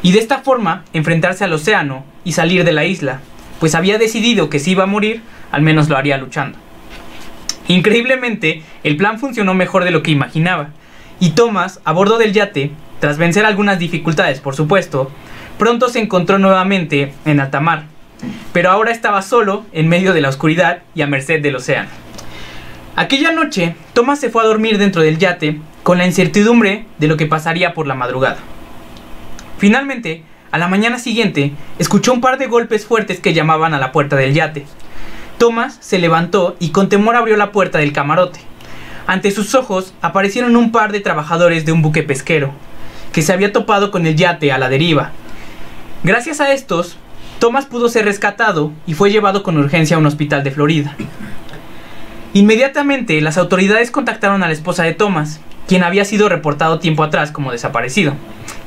Y de esta forma enfrentarse al océano y salir de la isla, pues había decidido que si iba a morir, al menos lo haría luchando. Increíblemente, el plan funcionó mejor de lo que imaginaba, y Thomas, a bordo del yate, tras vencer algunas dificultades por supuesto, pronto se encontró nuevamente en alta mar, pero ahora estaba solo en medio de la oscuridad y a merced del océano. Aquella noche, Thomas se fue a dormir dentro del yate con la incertidumbre de lo que pasaría por la madrugada. Finalmente, a la mañana siguiente, escuchó un par de golpes fuertes que llamaban a la puerta del yate. Thomas se levantó y con temor abrió la puerta del camarote. Ante sus ojos aparecieron un par de trabajadores de un buque pesquero, que se había topado con el yate a la deriva. Gracias a estos, Thomas pudo ser rescatado y fue llevado con urgencia a un hospital de Florida. Inmediatamente, las autoridades contactaron a la esposa de Thomas, quien había sido reportado tiempo atrás como desaparecido.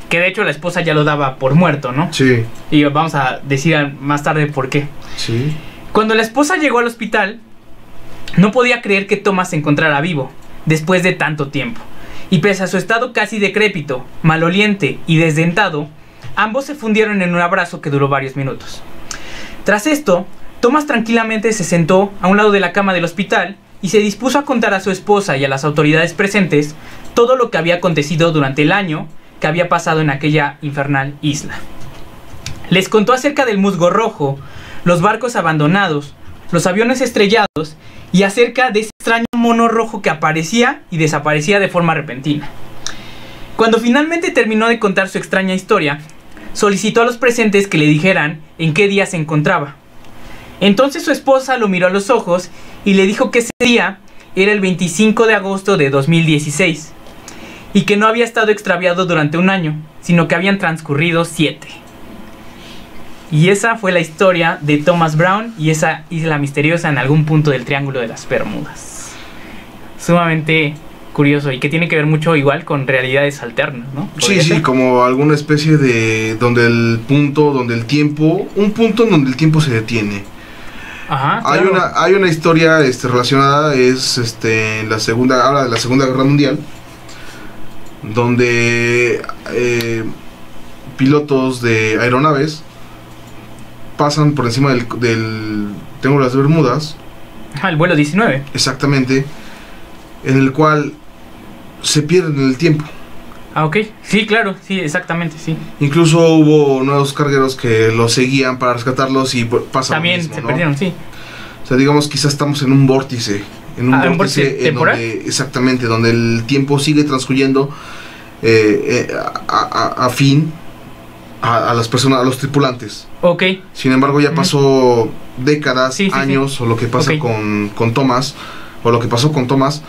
Que de hecho la esposa ya lo daba por muerto, ¿no? Sí. Y vamos a decir más tarde por qué. Sí. Cuando la esposa llegó al hospital, no podía creer que Thomas se encontrara vivo, después de tanto tiempo. Y pese a su estado casi decrépito, maloliente y desdentado, ambos se fundieron en un abrazo que duró varios minutos. Tras esto, Thomas tranquilamente se sentó a un lado de la cama del hospital y se dispuso a contar a su esposa y a las autoridades presentes todo lo que había acontecido durante el año que había pasado en aquella infernal isla. Les contó acerca del musgo rojo, los barcos abandonados, los aviones estrellados y acerca de ese extraño mono rojo que aparecía y desaparecía de forma repentina. Cuando finalmente terminó de contar su extraña historia, solicitó a los presentes que le dijeran en qué día se encontraba. Entonces su esposa lo miró a los ojos y le dijo que ese día era el 25 de agosto de 2016 y que no había estado extraviado durante un año, sino que habían transcurrido 7. Y esa fue la historia de Thomas Brown y esa isla misteriosa en algún punto del Triángulo de las Bermudas. Sumamente curioso y que tiene que ver mucho igual con realidades alternas, ¿no? Sí, sí, como alguna especie de donde el tiempo se detiene. Ajá, claro. Hay una historia relacionada, en la Segunda Guerra Mundial, donde pilotos de aeronaves pasan por encima del Triángulo de las Bermudas. El vuelo 19. Exactamente. En el cual se pierden en el tiempo. Ah, ok. Sí, claro, sí, exactamente, sí. Incluso hubo nuevos cargueros que los seguían para rescatarlos y pasa también lo mismo, se ¿no? perdieron, sí. O sea, digamos, quizás estamos en un vórtice. En un vórtice temporal. Exactamente, donde el tiempo sigue transcurriendo a las personas, a los tripulantes. Ok. Sin embargo, ya pasó décadas, años, o lo que pasa con Thomas, o lo que pasó con Thomas.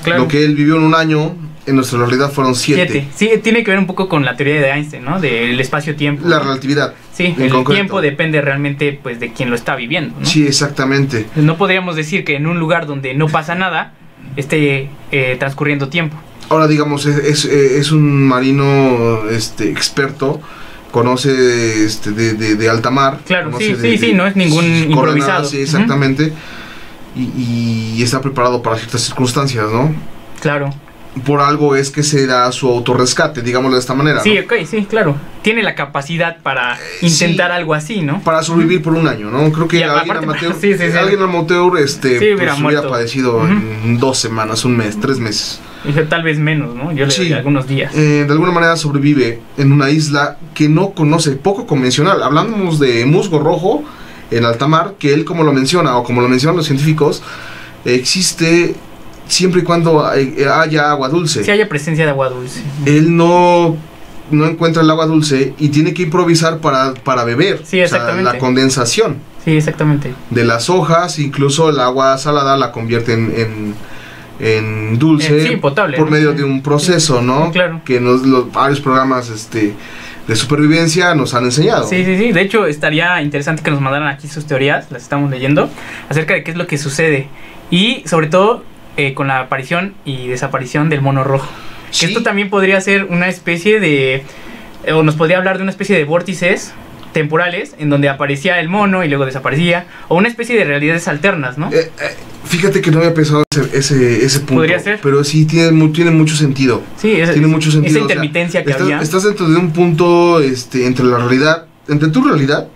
Claro. Lo que él vivió en un año, en nuestra realidad fueron 7. Sí, tiene que ver un poco con la teoría de Einstein, ¿no? Del espacio-tiempo. La relatividad. Sí, el tiempo depende realmente pues de quien lo está viviendo, ¿no? Sí, exactamente. No podríamos decir que en un lugar donde no pasa nada esté transcurriendo tiempo. Ahora, digamos, es un marino experto, conoce de alta mar. Claro, sí, no es ningún improvisado. Sí, exactamente. Y está preparado para ciertas circunstancias, ¿no? Claro. por algo es que se da su autorrescate, digámoslo de esta manera. Sí, ¿no? ok, sí, claro. Tiene la capacidad para intentar algo así, ¿no? Para sobrevivir por un año, ¿no? Creo que alguien amateur, alguien amateur pues, hubiera padecido en 2 semanas, un mes, 3 meses. Tal vez menos, ¿no? Yo le doy algunos días. De alguna manera sobrevive en una isla que no conoce, poco convencional. Hablamos de musgo rojo en alta mar, que él como lo menciona, o como lo mencionan los científicos, existe siempre y cuando haya agua dulce. Si haya presencia de agua dulce. Él no encuentra el agua dulce y tiene que improvisar para beber. Sí, exactamente. O sea, la condensación. Sí, exactamente. De las hojas, incluso el agua salada la convierte en dulce. Sí, potable. Por medio de un proceso, ¿no? Sí, claro. Que varios programas de supervivencia nos han enseñado. Sí. De hecho, estaría interesante que nos mandaran aquí sus teorías, las estamos leyendo, acerca de qué es lo que sucede. Y sobre todo con la aparición y desaparición del mono rojo. Sí. Que esto también podría ser una especie de... o nos podría hablar de una especie de vórtices temporales en donde aparecía el mono y luego desaparecía, o una especie de realidades alternas, ¿no? Fíjate que no había pensado ese punto. Podría ser. Pero sí tiene mucho sentido. Sí, tiene mucho sentido. Esa intermitencia que había. Estás dentro de un punto entre la realidad, entre tu realidad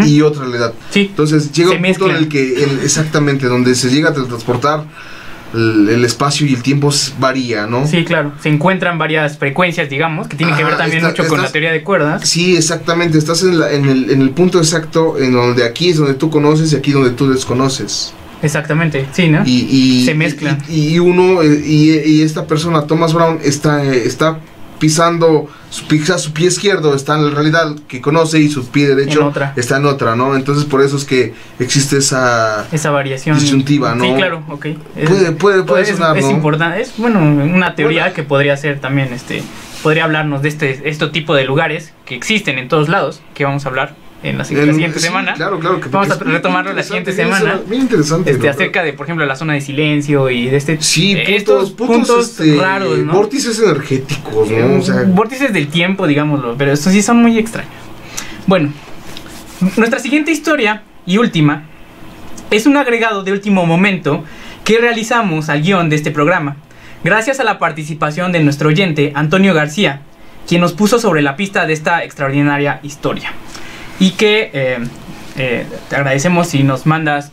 y otra realidad. Sí. Entonces llega un punto en el que exactamente donde se llega a transportar el espacio y el tiempo varía, ¿no? Sí, claro. Se encuentran varias frecuencias, digamos, que tienen que ver también mucho con la teoría de cuerdas. Sí, exactamente. Estás en el punto exacto en donde aquí es donde tú conoces y aquí donde tú desconoces. Exactamente, sí, ¿no? Y se mezclan. Y esta persona, Thomas Brown, está pisando su pie izquierdo está en la realidad que conoce y su pie derecho está en otra, ¿no? Entonces por eso es que existe esa variación disyuntiva, ¿no? Sí, claro, ok. Puede sonar, es ¿no? importante, es una teoría que podría ser también, podría hablarnos de este tipo de lugares que existen en todos lados, que vamos a hablar en la siguiente semana. Claro, que vamos a retomarlo la siguiente semana. Bien interesante. Acerca de, por ejemplo, la zona de silencio y de estos puntos raros, ¿no? Vórtices energéticos, ¿no? O sea, vórtices del tiempo, digámoslo, pero estos sí son muy extraños. Bueno, nuestra siguiente historia y última es un agregado de último momento que realizamos al guión de este programa, gracias a la participación de nuestro oyente Antonio García, quien nos puso sobre la pista de esta extraordinaria historia. Y que te agradecemos si nos mandas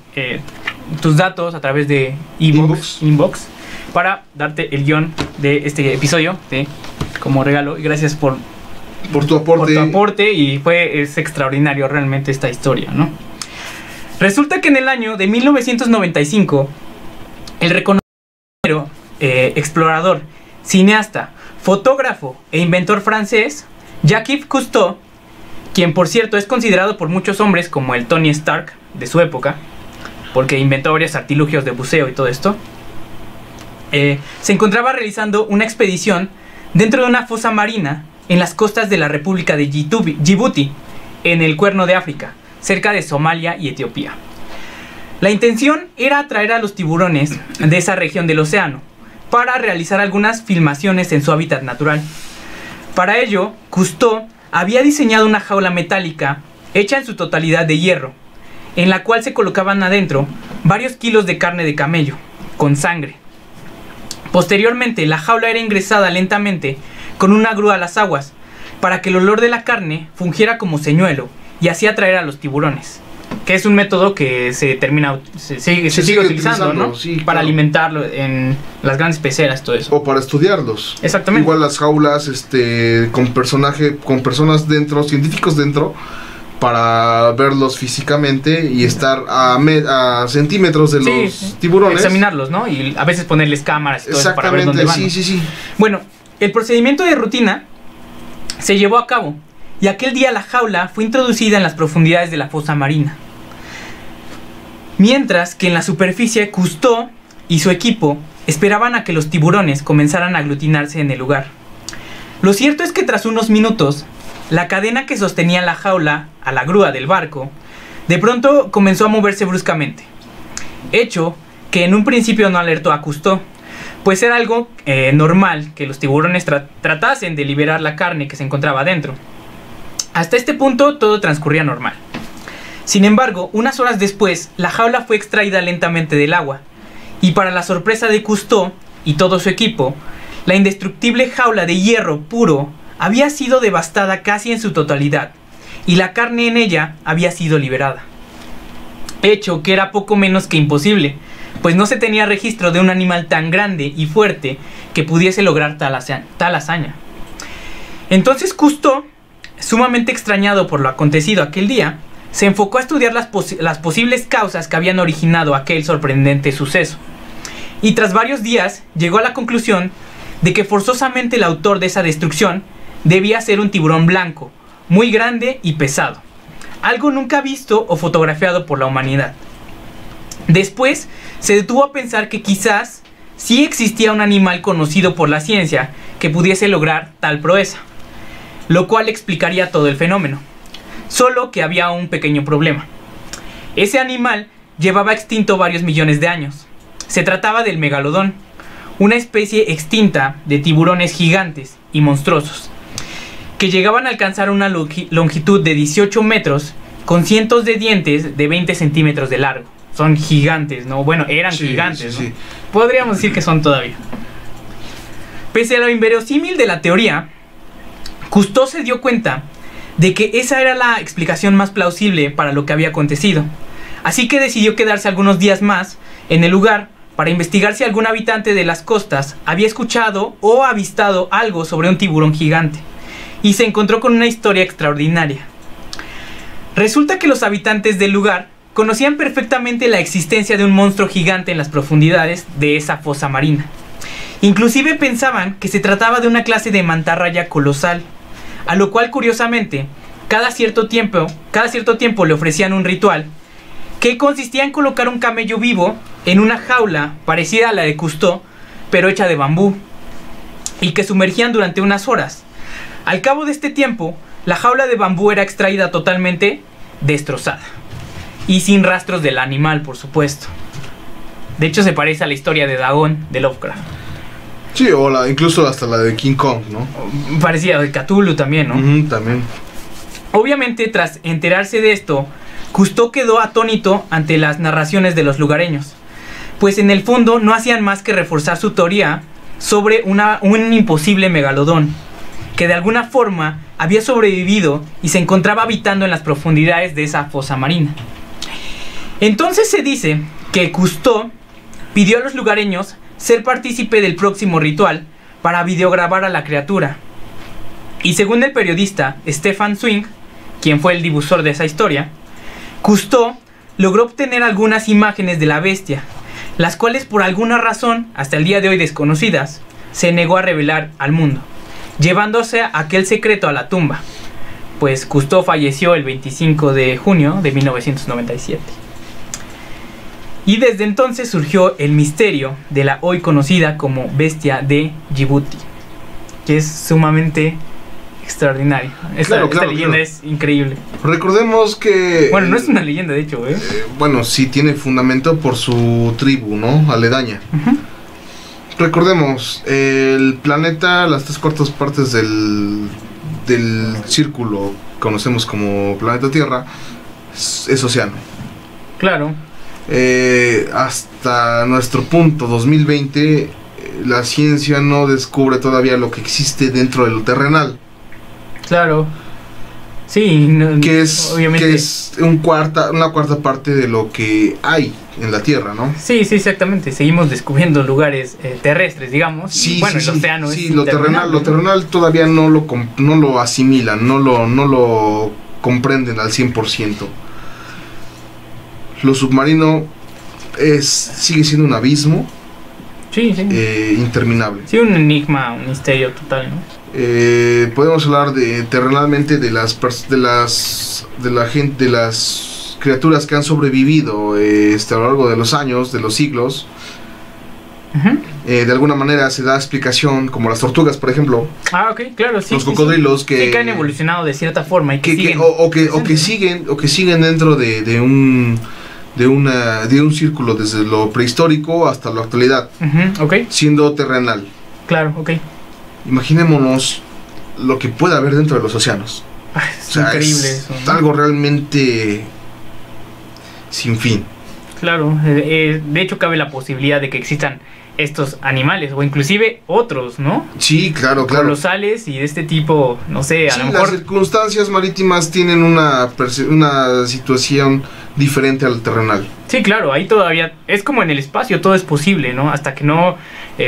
tus datos a través de inbox para darte el guión de este episodio como regalo. Y gracias por tu aporte. Y es extraordinario realmente esta historia, ¿no? Resulta que en el año de 1995, el reconocido explorador, cineasta, fotógrafo e inventor francés, Jacques Cousteau, quien por cierto es considerado por muchos hombres como el Tony Stark de su época, porque inventó varios artilugios de buceo y todo esto, se encontraba realizando una expedición dentro de una fosa marina en las costas de la República de Djibouti, en el Cuerno de África, cerca de Somalia y Etiopía. La intención era atraer a los tiburones de esa región del océano para realizar algunas filmaciones en su hábitat natural. Para ello, Cousteau había diseñado una jaula metálica hecha en su totalidad de hierro, en la cual se colocaban adentro varios kilos de carne de camello, con sangre. Posteriormente, la jaula era ingresada lentamente con una grúa a las aguas, para que el olor de la carne fungiera como señuelo y así atraer a los tiburones. Que es un método que se sigue utilizando, ¿no? Sí, para alimentarlo en las grandes peceras, todo eso. O para estudiarlos. Exactamente. Igual las jaulas, con personas dentro, científicos dentro, para verlos físicamente y estar a centímetros de los tiburones. Examinarlos, ¿no? Y a veces ponerles cámaras y todo eso para ver dónde van. Sí. Bueno, el procedimiento de rutina se llevó a cabo y aquel día la jaula fue introducida en las profundidades de la fosa marina. Mientras que en la superficie Cousteau y su equipo esperaban a que los tiburones comenzaran a aglutinarse en el lugar. Lo cierto es que tras unos minutos, la cadena que sostenía la jaula a la grúa del barco de pronto comenzó a moverse bruscamente, hecho que en un principio no alertó a Cousteau, pues era algo normal que los tiburones tratasen de liberar la carne que se encontraba dentro. Hasta este punto todo transcurría normal. Sin embargo, unas horas después, la jaula fue extraída lentamente del agua, y para la sorpresa de Cousteau, y todo su equipo, la indestructible jaula de hierro puro había sido devastada casi en su totalidad, y la carne en ella había sido liberada. Hecho que era poco menos que imposible, pues no se tenía registro de un animal tan grande y fuerte que pudiese lograr tal hazaña. Entonces Cousteau, sumamente extrañado por lo acontecido aquel día, se enfocó a estudiar las posibles causas que habían originado aquel sorprendente suceso. Y tras varios días llegó a la conclusión de que forzosamente el autor de esa destrucción debía ser un tiburón blanco, muy grande y pesado, algo nunca visto o fotografiado por la humanidad. Después se detuvo a pensar que quizás sí existía un animal conocido por la ciencia que pudiese lograr tal proeza, lo cual explicaría todo el fenómeno. Solo que había un pequeño problema. Ese animal llevaba extinto varios millones de años. Se trataba del megalodón, una especie extinta de tiburones gigantes y monstruosos, que llegaban a alcanzar una longitud de 18 metros con cientos de dientes de 20 centímetros de largo. Son gigantes, ¿no? Bueno, eran gigantes, ¿no? Podríamos decir que son todavía. Pese a lo inverosímil de la teoría, Cousteau se dio cuenta de que esa era la explicación más plausible para lo que había acontecido. Así que decidió quedarse algunos días más en el lugar para investigar si algún habitante de las costas había escuchado o avistado algo sobre un tiburón gigante. Y se encontró con una historia extraordinaria. Resulta que los habitantes del lugar conocían perfectamente la existencia de un monstruo gigante en las profundidades de esa fosa marina. Inclusive pensaban que se trataba de una clase de mantarraya colosal, a lo cual curiosamente cada cierto tiempo le ofrecían un ritual que consistía en colocar un camello vivo en una jaula parecida a la de Cousteau, pero hecha de bambú, y que sumergían durante unas horas. Al cabo de este tiempo, la jaula de bambú era extraída totalmente destrozada, y sin rastros del animal, por supuesto. De hecho, se parece a la historia de Dagon de Lovecraft. Sí, o incluso hasta la de King Kong, ¿no? Parecía de Cthulhu también, ¿no? También. Obviamente, tras enterarse de esto, Cousteau quedó atónito ante las narraciones de los lugareños, pues en el fondo no hacían más que reforzar su teoría sobre un imposible megalodón, que de alguna forma había sobrevivido y se encontraba habitando en las profundidades de esa fosa marina. Entonces se dice que Cousteau pidió a los lugareños ser partícipe del próximo ritual para videograbar a la criatura. Y según el periodista Stefan Swing, quien fue el difusor de esa historia, Cousteau logró obtener algunas imágenes de la bestia, las cuales por alguna razón, hasta el día de hoy desconocidas, se negó a revelar al mundo, llevándose aquel secreto a la tumba, pues Cousteau falleció el 25 de junio de 1997. Y desde entonces surgió el misterio de la hoy conocida como bestia de Djibouti, que es sumamente extraordinario. Esta leyenda es increíble. Recordemos que... Bueno, no es una leyenda, de hecho, bueno, sí tiene fundamento por su tribu, ¿no? Aledaña. Recordemos, el planeta, las 3/4 partes del círculo conocemos como planeta Tierra, es océano. Claro. Hasta nuestro punto 2020, la ciencia no descubre todavía lo que existe dentro de lo terrenal. Claro. Sí, no, que es, obviamente. Que es una cuarta parte de lo que hay en la Tierra, ¿no? Sí, exactamente. Seguimos descubriendo lugares terrestres, digamos. Sí, y bueno, sí, el océano sí, es lo terrenal todavía no lo asimilan, no lo comprenden al 100%. Lo submarino sigue siendo un abismo. Sí. Interminable. Sí, un enigma, un misterio total, ¿no? Podemos hablar terrenalmente de las criaturas que han sobrevivido a lo largo de los años, de los siglos. De alguna manera se da explicación, como las tortugas, por ejemplo. Ah, ok, claro, sí. Los cocodrilos que han evolucionado de cierta forma y que siguen que siguen dentro de un círculo desde lo prehistórico hasta la actualidad, okay. Siendo terrenal. Claro, ok. Imaginémonos lo que puede haber dentro de los océanos. Es increíble eso, ¿no? Algo realmente sin fin. Claro, de hecho cabe la posibilidad de que existan estos animales o inclusive otros, ¿no? Sí, claro, claro. Colosales y de este tipo, no sé, a lo mejor... Las circunstancias marítimas tienen una situación diferente al terrenal. Sí, claro, ahí todavía es como en el espacio, todo es posible, ¿no? Hasta que no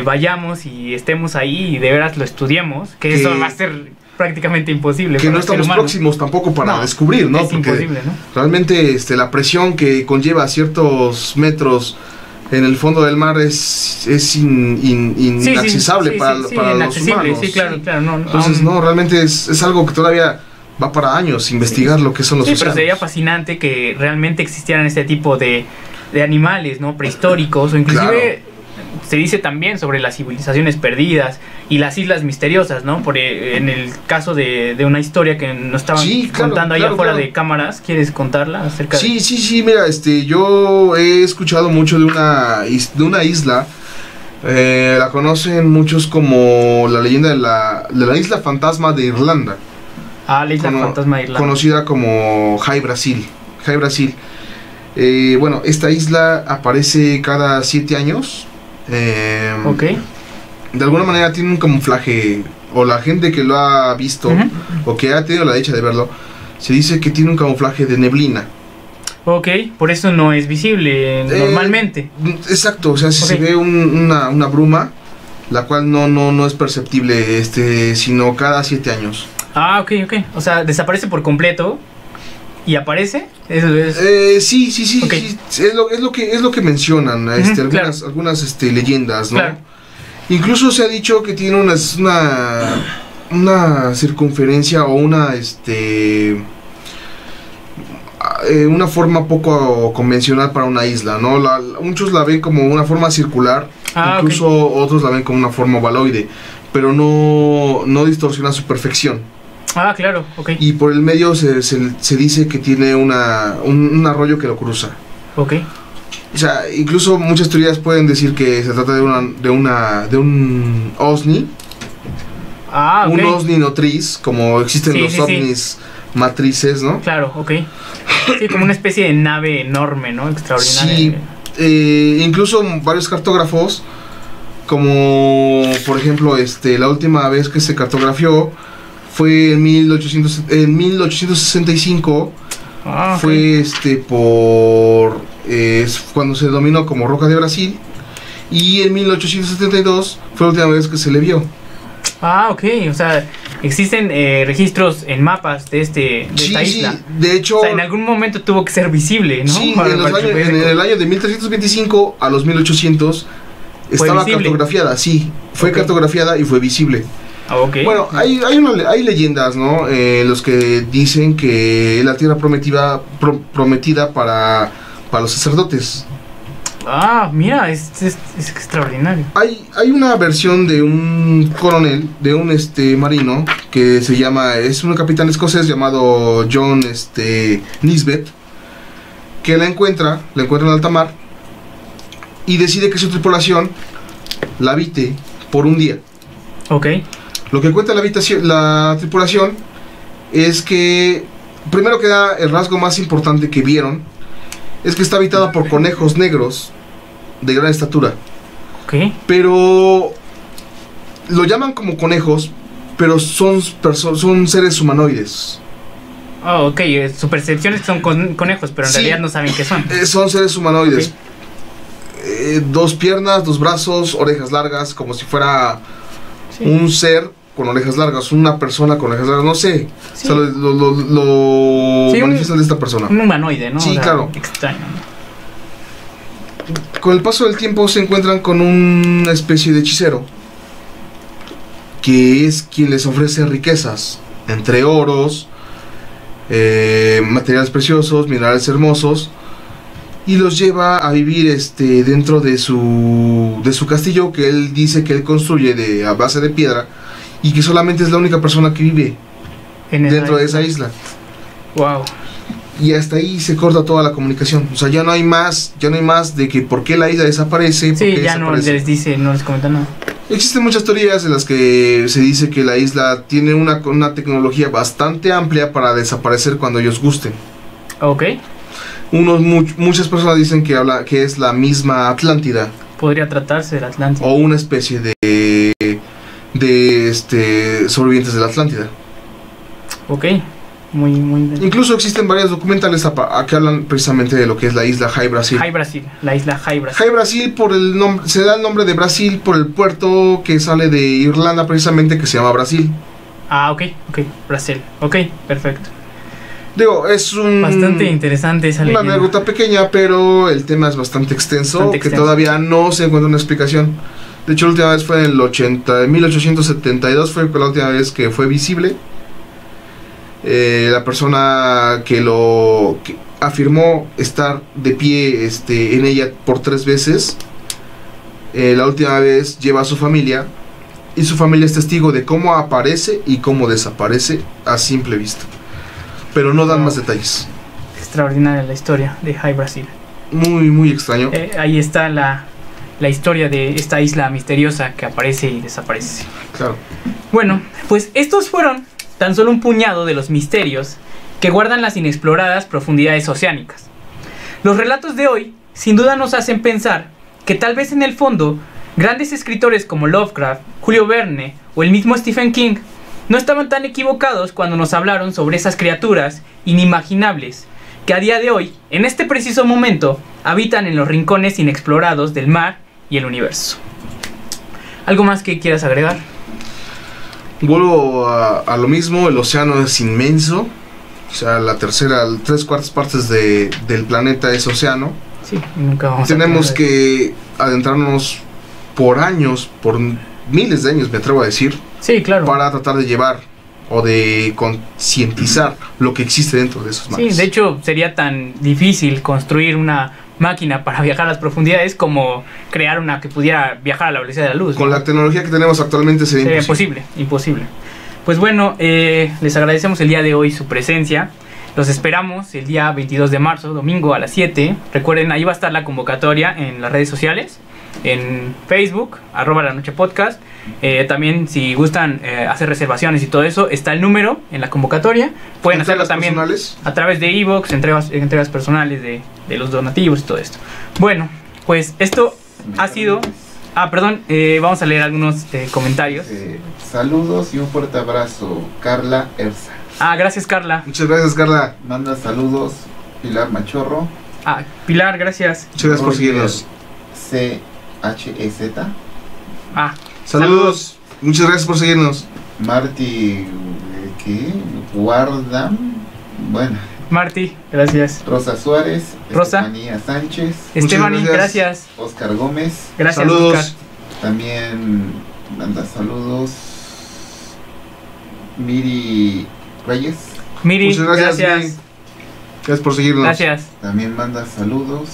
vayamos y estemos ahí y de veras lo estudiemos, que eso va a ser prácticamente imposible. Que no estamos próximos tampoco para descubrir, ¿no? Es imposible, ¿no? Realmente la presión que conlleva ciertos metros en el fondo del mar es inaccesible para los humanos. Sí, claro, no, entonces, no, realmente es algo que todavía va para años investigar lo que son los océanos. Pero sería fascinante que realmente existieran este tipo de animales, ¿no? Prehistóricos, o inclusive se dice también sobre las civilizaciones perdidas y las islas misteriosas, ¿no? En el caso de una historia que nos estaban contando allá afuera de cámaras. ¿Quieres contarla acerca de...? Sí, mira, yo he escuchado mucho de una isla. La conocen muchos como la leyenda de la isla fantasma de Irlanda. La isla fantasma de Irlanda. Conocida como High Brasil. Bueno, esta isla aparece cada 7 años. De alguna manera tiene un camuflaje, o la gente que lo ha visto, o que ha tenido la dicha de verlo, se dice que tiene un camuflaje de neblina. Por eso no es visible normalmente. Exacto, o sea, si se ve una bruma, la cual no es perceptible sino cada 7 años. Ok. O sea, desaparece por completo y aparece. Eso es. Sí. Es lo que mencionan algunas leyendas, ¿no? Claro. Incluso se ha dicho que tiene una circunferencia o una forma poco convencional para una isla, ¿no? Muchos la ven como una forma circular, incluso otros la ven como una forma ovaloide, pero no distorsiona a su perfección. Claro, Y por el medio se dice que tiene un arroyo que lo cruza. O sea, incluso muchas teorías pueden decir que se trata de un OSNI. Un OSNI notriz, como existen los ovnis matrices, ¿no? Claro, Sí, como una especie de nave enorme, ¿no? Extraordinaria. Sí, incluso varios cartógrafos, como por ejemplo la última vez que se cartografió fue en 1865. Fue cuando se denominó como Roca de Brasil, y en 1872 fue la última vez que se le vio. O sea, existen registros en mapas de esta isla. Sí, de hecho, o sea, en algún momento tuvo que ser visible, ¿no? Sí, en el año de 1325 a los 1800 estaba cartografiada, fue cartografiada y fue visible. Bueno, hay leyendas, ¿no? Los que dicen que la tierra prometida para los sacerdotes. Mira, es extraordinario. Hay una versión de un coronel, de un marino, que es un capitán escocés llamado John Nisbet, que la encuentra en alta mar y decide que su tripulación la habite por un día. Lo que cuenta la tripulación es que, primero que nada, el rasgo más importante que vieron es que está habitada por conejos negros de gran estatura. Pero lo llaman como conejos, pero son seres humanoides. Su percepción es que son conejos, pero en realidad no saben qué son. Son seres humanoides. 2 piernas, 2 brazos, orejas largas, como si fuera un ser con orejas largas, una persona con orejas largas, no sé. O sea, lo manifiestan de esta persona. Un humanoide, ¿no? Sí, claro. Extraño. Con el paso del tiempo se encuentran con una especie de hechicero, que es quien les ofrece riquezas, entre oros, materiales preciosos, minerales hermosos, y los lleva a vivir dentro de su castillo, que él dice que él construye a base de piedra, y que solamente es la única persona que vive dentro de esa isla. Y hasta ahí se corta toda la comunicación. O sea, ya no hay más de que por qué la isla desaparece. No les comenta nada. Existen muchas teorías en las que se dice que la isla tiene una tecnología bastante amplia para desaparecer cuando ellos gusten. Ok. Muchas personas dicen que es la misma Atlántida Podría tratarse de la Atlántida. O una especie de sobrevivientes de la Atlántida. Ok, muy Incluso existen varios documentales que hablan precisamente de lo que es la isla High Brasil. La isla High Brasil. High Brasil por el nombre, se da el nombre de Brasil por el puerto que sale de Irlanda precisamente, que se llama Brasil. Ah, ok, Brasil. Ok, perfecto. Digo, es bastante interesante esa leyenda. Una anécdota pequeña, pero el tema es bastante extenso, que todavía no se encuentra una explicación. De hecho, la última vez fue en el 1872, fue la última vez que fue visible. La persona que afirmó estar de pie en ella por 3 veces. La última vez lleva a su familia, y su familia es testigo de cómo aparece y cómo desaparece a simple vista. Pero no dan más detalles. Extraordinaria la historia de High Brasil. Muy extraño. Ahí está la historia de esta isla misteriosa que aparece y desaparece. Claro. Bueno, pues estos fueron tan solo un puñado de los misterios que guardan las inexploradas profundidades oceánicas. Los relatos de hoy sin duda nos hacen pensar que tal vez en el fondo grandes escritores como Lovecraft, Julio Verne o el mismo Stephen King no estaban tan equivocados cuando nos hablaron sobre esas criaturas inimaginables que a día de hoy, en este preciso momento, habitan en los rincones inexplorados del mar y el universo. ¿Algo más que quieras agregar? Vuelvo a lo mismo, el océano es inmenso. O sea, 3/4 partes del planeta es océano. Sí, nunca vamos Tenemos que adentrarnos por años, por miles de años, me atrevo a decir. Sí, claro. Para tratar de llevar o de concientizar lo que existe dentro de esos mares. Sí, de hecho sería tan difícil construir una máquina para viajar a las profundidades como crear una que pudiera viajar a la velocidad de la luz. Con la tecnología que tenemos actualmente sería imposible. Pues bueno, les agradecemos el día de hoy su presencia. Los esperamos el día 22 de marzo, domingo a las 7. Recuerden, ahí va a estar la convocatoria en las redes sociales. En Facebook, @lanochepodcast. También si gustan hacer reservaciones y todo eso, está el número en la convocatoria. Pueden hacerlo también personales, a través de iVoox, entregas personales de los donativos y todo esto. Bueno, pues esto ha sido... vamos a leer algunos comentarios. Saludos y un fuerte abrazo, Carla Erza. Gracias, Carla. Muchas gracias, Carla. Manda saludos, Pilar Machorro. Pilar, gracias. Muchas gracias por seguirnos. CHEZ. Saludos. Muchas gracias por seguirnos. Marty, Guardam. Bueno. Marty, gracias. Rosa Suárez. Rosa. Estefanía Sánchez. Estefanía, gracias. Oscar Gómez. Gracias, saludos. Oscar. También manda saludos Miri Reyes. Miri, muchas gracias. Gracias por seguirnos. Gracias. También manda saludos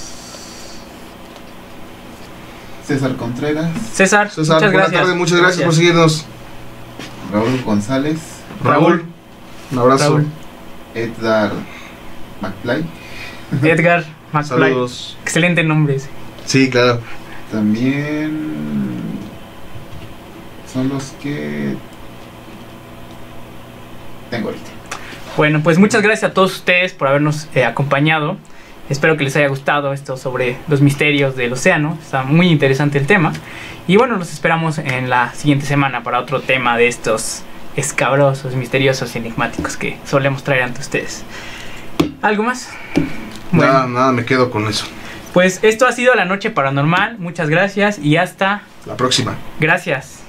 César Contreras. César, muchas buenas tardes, muchas gracias por seguirnos. Raúl González. Raúl, un abrazo. Raúl. Edgar McFly. Edgar McFly. Saludos. Excelente nombre ese. Sí, claro. También son los que tengo ahorita. Bueno, pues muchas gracias a todos ustedes por habernos acompañado. Espero que les haya gustado esto sobre los misterios del océano. Está muy interesante el tema. Y bueno, los esperamos en la siguiente semana para otro tema de estos escabrosos, misteriosos y enigmáticos que solemos traer ante ustedes. ¿Algo más? Bueno, nada, me quedo con eso. Pues esto ha sido La Noche Paranormal. Muchas gracias y hasta la próxima. Gracias.